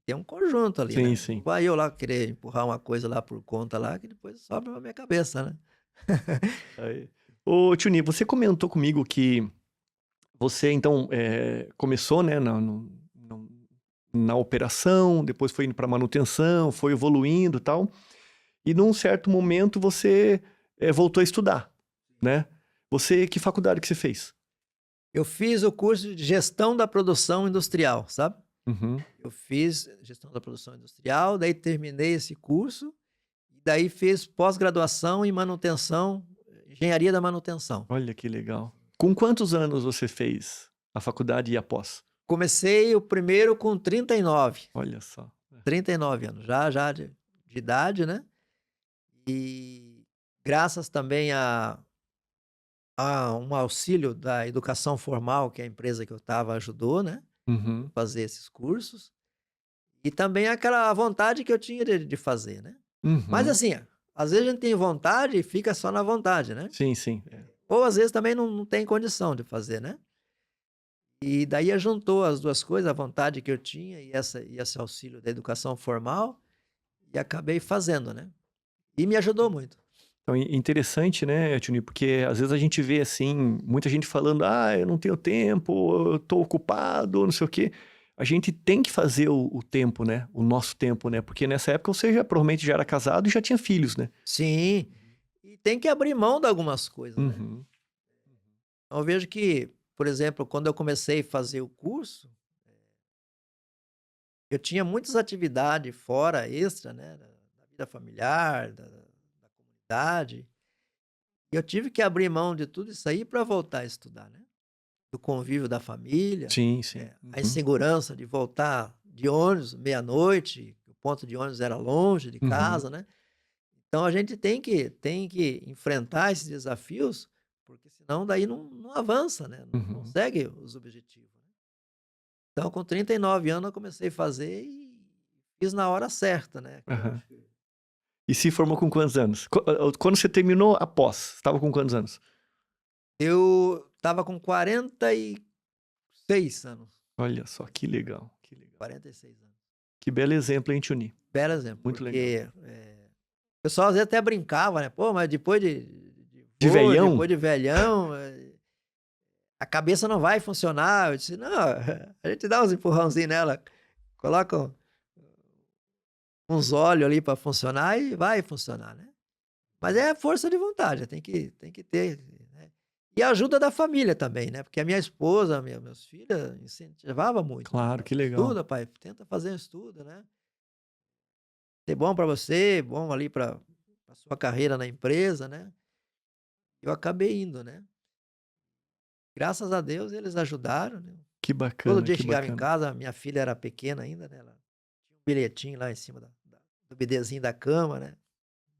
ter um conjunto ali, Sim, né? Não sim. vai eu lá querer empurrar uma coisa lá por conta lá, que depois sobra na minha cabeça, né? Aí. Ô, Tchuni, você comentou comigo que você, então, começou, né, na operação, depois foi indo para manutenção, foi evoluindo e tal, e num certo momento você voltou a estudar, né? Que faculdade que você fez? Eu fiz o curso de gestão da produção industrial, sabe? Uhum. Eu fiz gestão da produção industrial, daí terminei esse curso, e daí fiz pós-graduação em manutenção, engenharia da manutenção. Olha que legal. Com quantos anos você fez a faculdade e após? Comecei o primeiro com 39, Olha só. 39 anos, já de idade, né? E graças também a um auxílio da educação formal, que a empresa que eu estava ajudou, né? Uhum. Fazer esses cursos. E também aquela vontade que eu tinha de fazer, né? Mas Uhum. assim, às vezes a gente tem vontade e fica só na vontade, né? Sim, sim. Ou às vezes também não tem condição de fazer, né? E daí juntou as duas coisas, a vontade que eu tinha e esse auxílio da educação formal, e acabei fazendo, né? E me ajudou muito. Então, interessante, né, Tuni? Porque às vezes a gente vê assim, muita gente falando, eu não tenho tempo, eu tô ocupado, não sei o quê. A gente tem que fazer o tempo, né? O nosso tempo, né? Porque nessa época você provavelmente já era casado e já tinha filhos, né? Sim, e tem que abrir mão de algumas coisas, né? Uhum. Então, eu vejo que, por exemplo, quando eu comecei a fazer o curso, eu tinha muitas atividades fora, extra, né? Da vida familiar, da comunidade. E eu tive que abrir mão de tudo isso aí para voltar a estudar, né? Do convívio da família, Sim, sim. a Uhum. insegurança de voltar de ônibus meia-noite, o ponto de ônibus era longe de Uhum. casa, né? Então a gente tem que enfrentar esses desafios, porque senão daí não avança, né? Não Uhum. consegue os objetivos, né? Então, com 39 anos, eu comecei a fazer e fiz na hora certa, né? Que eu Aham. acho que E se formou com quantos anos? Quando você terminou após, você estava com quantos anos? eu estava com 46 anos. Olha só, que legal, que legal. 46 anos. Que belo exemplo, hein, Tuni? Belo exemplo, Muito legal. porque o pessoal às vezes até brincava, né? Pô, mas depois de De vô, veião? depois de velhão, a cabeça não vai funcionar. Eu disse, não, a gente dá uns empurrãozinhos nela, coloca uns óleos ali para funcionar e vai funcionar, né? Mas é força de vontade, tem que ter, né? E a ajuda da família também, né? Porque a minha esposa, meus filhos incentivava muito, né? Claro, Fala, que legal. estuda, pai, tenta fazer um estudo, né? Ser bom para você, bom ali para a sua carreira na empresa, né? Eu acabei indo, né? Graças a Deus eles ajudaram, né? Que Todo bacana, dia que chegava em bacana. casa, minha filha era pequena ainda, né? Ela tinha um bilhetinho lá em cima do bedezinho da cama, né?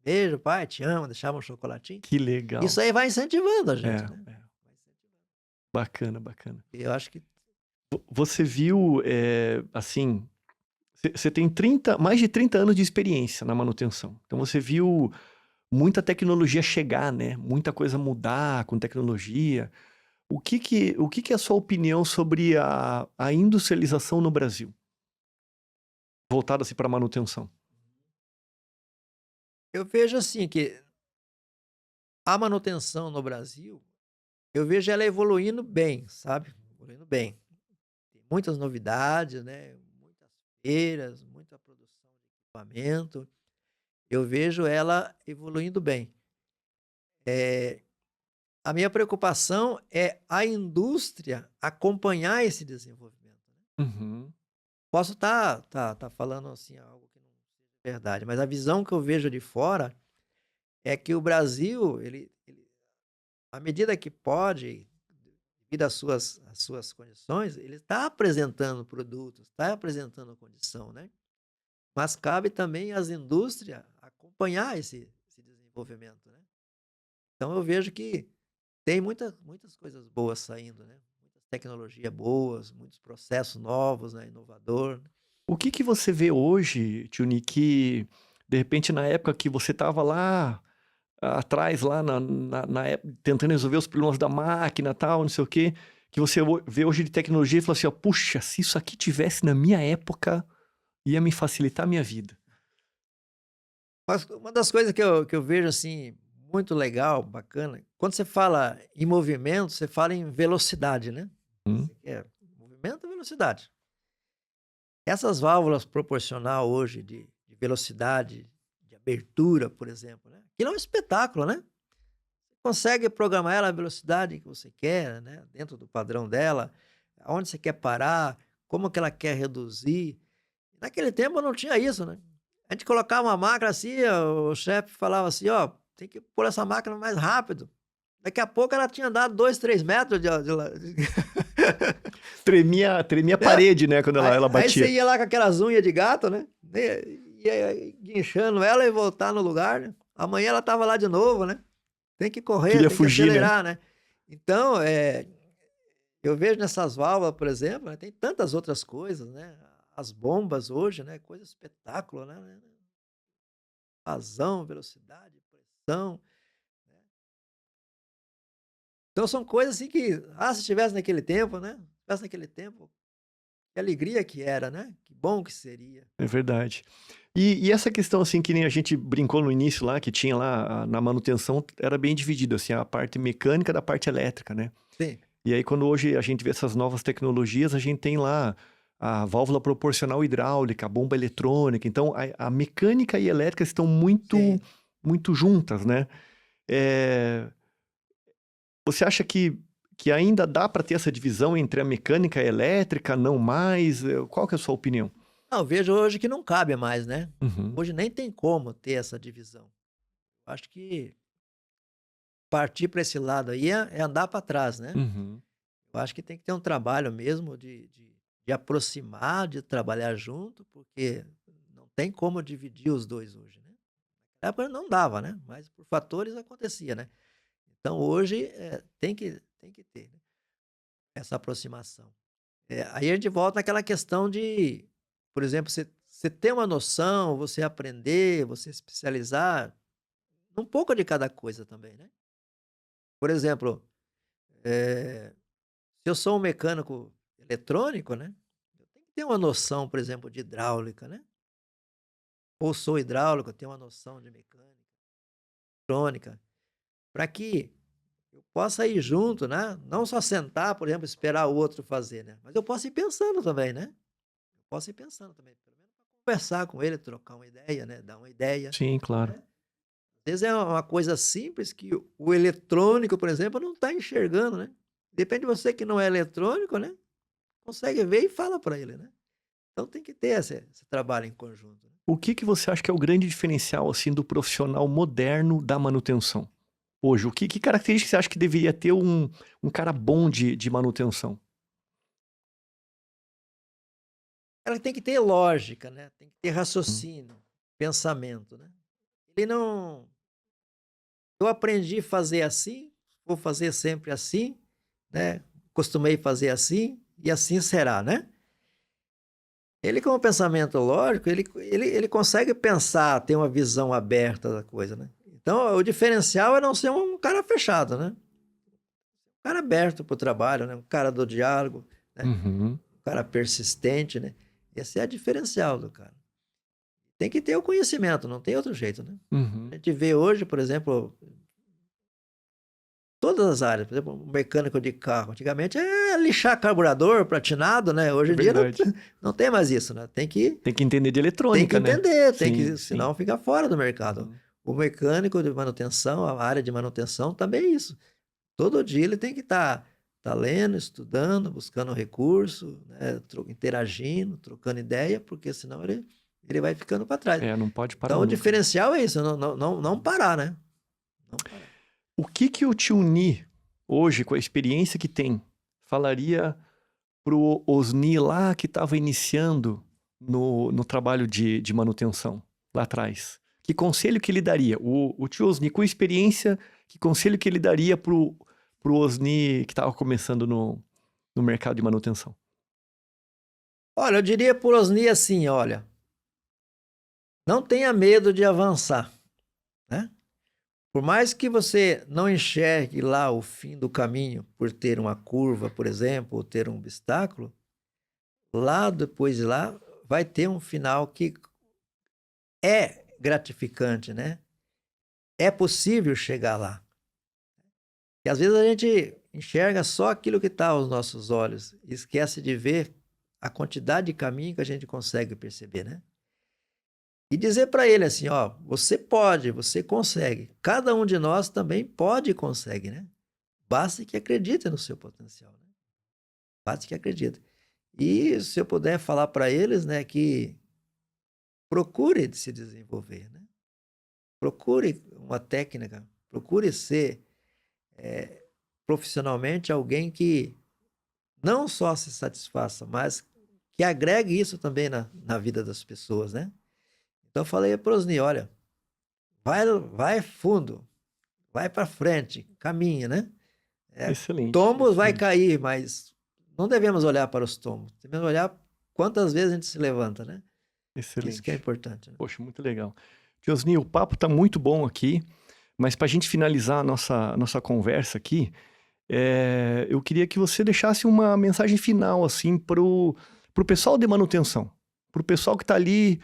Beijo, pai, te amo, deixava um chocolatinho. Que legal. Isso aí vai incentivando a É, gente, né? é. Bacana, bacana. Eu acho que Você viu, assim, você tem mais de 30 anos de experiência na manutenção. Então você viu muita tecnologia chegar, né? Muita coisa mudar com tecnologia. O que que é a sua opinião sobre a industrialização no Brasil? Voltada-se para manutenção. eu vejo assim que a manutenção no Brasil, eu vejo ela evoluindo bem, sabe? Evoluindo bem. Tem muitas novidades, né? Muitas feiras, muita produção de equipamento. Eu vejo ela evoluindo bem. A minha preocupação é a indústria acompanhar esse desenvolvimento. Uhum. Posso estar falando assim algo que não é verdade, mas a visão que eu vejo de fora é que o Brasil, à medida que pode, devido às suas condições, ele está apresentando produtos, está apresentando condição, né? Mas cabe também às indústrias acompanhar esse desenvolvimento, né? Então eu vejo que tem muitas coisas boas saindo, né? Muitas tecnologias boas, muitos processos novos, né? Inovador, né? O que que você vê hoje, Tchuni, que de repente na época que você estava lá atrás, lá tentando resolver os problemas da máquina, tal, não sei o quê, que você vê hoje de tecnologia e fala assim, ó, puxa, se isso aqui tivesse na minha época, ia me facilitar a minha vida. Mas uma das coisas que eu vejo assim muito legal, bacana, quando você fala em movimento, você fala em velocidade, né? Hum, Você quer movimento e velocidade. Essas válvulas proporcional hoje de velocidade, de abertura, por exemplo, né? Aquilo é um espetáculo, né? Você consegue programar ela à velocidade que você quer, né? Dentro do padrão dela, aonde você quer parar, como que ela quer reduzir. Naquele tempo não tinha isso, né? A gente colocava uma máquina assim, o chefe falava assim, ó, tem que pôr essa máquina mais rápido. Daqui a pouco ela tinha dado 2, 3 metros tremia a parede, né, quando Aí, ela aí você batia. ia lá com aquelas unhas de gato, né? Ia guinchando ela e voltar no lugar, né? Amanhã ela tava lá de novo, né? Tem que correr, Queria tem que fugir, né? acelerar, né? Então, eu vejo nessas válvulas, por exemplo, né, tem tantas outras coisas, né? As bombas hoje, né? Coisa espetáculo, né? Vazão, velocidade, pressão. Então são coisas assim que, se estivesse naquele tempo, né? Se estivesse naquele tempo, que alegria que era, né? Que bom que seria. É verdade. E essa questão, assim, que nem a gente brincou no início lá, que tinha lá na manutenção, era bem dividido, assim, a parte mecânica da parte elétrica, né? Sim, E aí, quando hoje a gente vê essas novas tecnologias, a gente tem lá a válvula proporcional hidráulica, a bomba eletrônica. Então, a mecânica e a elétrica estão muito, sim. muito juntas, né? É, você acha que ainda dá para ter essa divisão entre a mecânica e a elétrica, não mais? Qual que é a sua opinião? Não, eu vejo hoje que não cabe mais, né? Uhum, Hoje nem tem como ter essa divisão. Acho que partir para esse lado aí é andar para trás, né? uhum. Eu acho que tem que ter um trabalho mesmo de aproximar, de trabalhar junto, porque não tem como dividir os dois hoje, né? Na época não dava, né? Mas por fatores acontecia, né? Então hoje tem que ter, né, essa aproximação. Aí a gente volta naquela questão de, por exemplo, você ter uma noção, você aprender, você especializar um pouco de cada coisa também, né? Por exemplo, se eu sou um mecânico eletrônico, né? Eu tenho que ter uma noção, por exemplo, de hidráulica, né? Ou sou hidráulico, eu tenho uma noção de mecânica, eletrônica, para que eu possa ir junto, né? Não só sentar, por exemplo, esperar o outro fazer, né? Mas eu posso ir pensando também, né? Eu posso ir pensando também, pelo menos pra conversar com ele, trocar uma ideia, né? Dar uma ideia, Sim, claro. né? Às vezes é uma coisa simples que o eletrônico, por exemplo, não está enxergando, né? Depende de você que não é eletrônico, né? Consegue ver e fala para ele, né? Então tem que ter esse trabalho em conjunto, né? O que que você acha que é o grande diferencial, assim, do profissional moderno da manutenção? Hoje, que característica você acha que deveria ter um cara bom de manutenção? Ela tem que ter lógica, né? Tem que ter Hum, raciocínio, pensamento, né? Ele não. Eu aprendi a fazer assim, vou fazer sempre assim, né? Costumei fazer assim e assim será, né? Ele, com o pensamento lógico, ele consegue pensar, ter uma visão aberta da coisa, né? Então, o diferencial é não ser um cara fechado, né? Um cara aberto para o trabalho, né? Um cara do diálogo, né? uhum, Um cara persistente, né? Esse é o diferencial do cara. Tem que ter o conhecimento, não tem outro jeito, né? A uhum. gente vê hoje, por exemplo, todas as áreas, por exemplo, um mecânico de carro. Antigamente é lixar carburador, platinado, né? Hoje É em dia não, verdade. não tem mais isso, né? Tem que entender de Tem que eletrônica, né? entender, Sim, sim. senão fica fora do mercado. Uhum. O mecânico de manutenção, a área de manutenção também é isso. Todo dia ele tem que estar lendo, estudando, buscando recurso, né, interagindo, trocando ideia, porque senão ele vai ficando para trás. Não pode parar Então, o nunca. diferencial é isso, não parar, né? Não parar. O que o Tio Ni, hoje, com a experiência que tem, falaria pro Osni lá que estava iniciando no trabalho de manutenção, lá atrás? Que conselho que ele daria? O Tio Osni, com experiência, que conselho que ele daria pro Osni que estava começando no mercado de manutenção? Olha, eu diria pro Osni assim, olha, não tenha medo de avançar, né? Por mais que você não enxergue lá o fim do caminho por ter uma curva, por exemplo, ou ter um obstáculo, lá depois de lá vai ter um final que é gratificante, né? É possível chegar lá. E às vezes a gente enxerga só aquilo que está aos nossos olhos e esquece de ver a quantidade de caminho que a gente consegue perceber, né? E dizer para ele assim, ó, você pode, você consegue. Cada um de nós também pode e consegue, né? Basta que acredite no seu potencial, né? Basta que acredite. E se eu puder falar para eles, né, que procure se desenvolver, né? Procure uma técnica, procure ser profissionalmente alguém que não só se satisfaça, mas que agregue isso também na vida das pessoas, né? Então eu falei para o Osni, olha, vai fundo, vai para frente, caminha, né? Excelente. Tombos vai cair, mas não devemos olhar para os tombos, devemos olhar quantas vezes a gente se levanta, né? Excelente. Isso que é importante. Né? Poxa, muito legal. Tio Osni, o papo está muito bom aqui, mas para a gente finalizar a nossa conversa aqui, eu queria que você deixasse uma mensagem final assim pro pessoal de manutenção, pro pessoal que está ali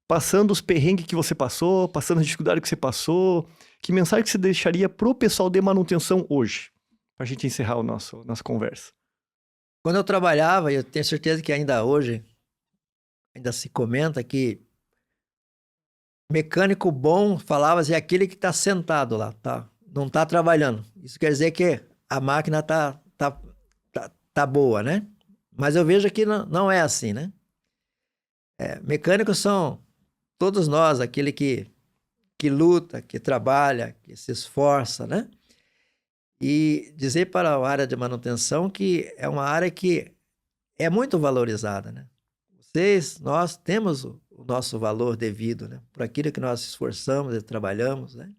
passando os perrengues que você passou, passando as dificuldades que você passou. Que mensagem que você deixaria pro pessoal de manutenção hoje? Pra gente encerrar a nossa conversa. Quando eu trabalhava, e eu tenho certeza que ainda hoje, ainda se comenta que mecânico bom, falava-se, é aquele que está sentado lá, tá? Não está trabalhando. Isso quer dizer que a máquina tá boa, né? Mas eu vejo que não é assim, né? Mecânicos são todos nós, aquele que luta, que trabalha, que se esforça, né? E dizer para a área de manutenção que é uma área que é muito valorizada, né? Nós temos o nosso valor devido, né? Por aquilo que nós esforçamos e trabalhamos, né?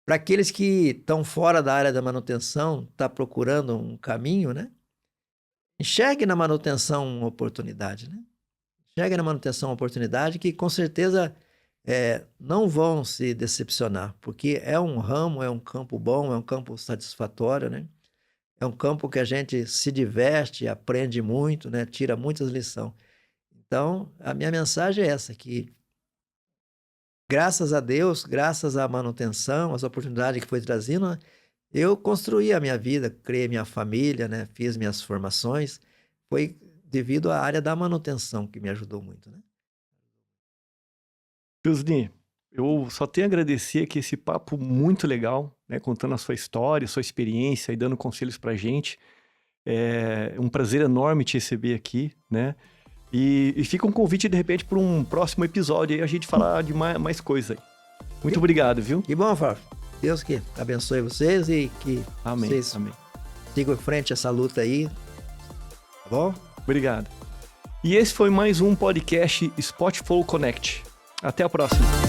Para aqueles que estão fora da área da manutenção, tá procurando um caminho, né? Enxergue na manutenção uma oportunidade, né? Enxergue na manutenção uma oportunidade que com certeza não vão se decepcionar, porque é um ramo, é um campo bom, é um campo satisfatório, né? É um campo que a gente se diverte, aprende muito, né? Tira muitas lições. Então, a minha mensagem é essa, que graças a Deus, graças à manutenção, às oportunidades que foi trazendo, eu construí a minha vida, criei minha família, né? Fiz minhas formações. Foi devido à área da manutenção que me ajudou muito, né? Osni, eu só tenho a agradecer aqui esse papo muito legal, né? Contando a sua história, sua experiência e dando conselhos pra gente. É um prazer enorme te receber aqui, né? E fica um convite, de repente, para um próximo episódio aí, a gente falar de mais coisa aí. Muito obrigado, viu? Que bom, Fábio. Deus que abençoe vocês e que vocês sigam em frente essa luta aí. Tá bom? Obrigado. E esse foi mais um podcast Spotflow Connect. Até a próxima.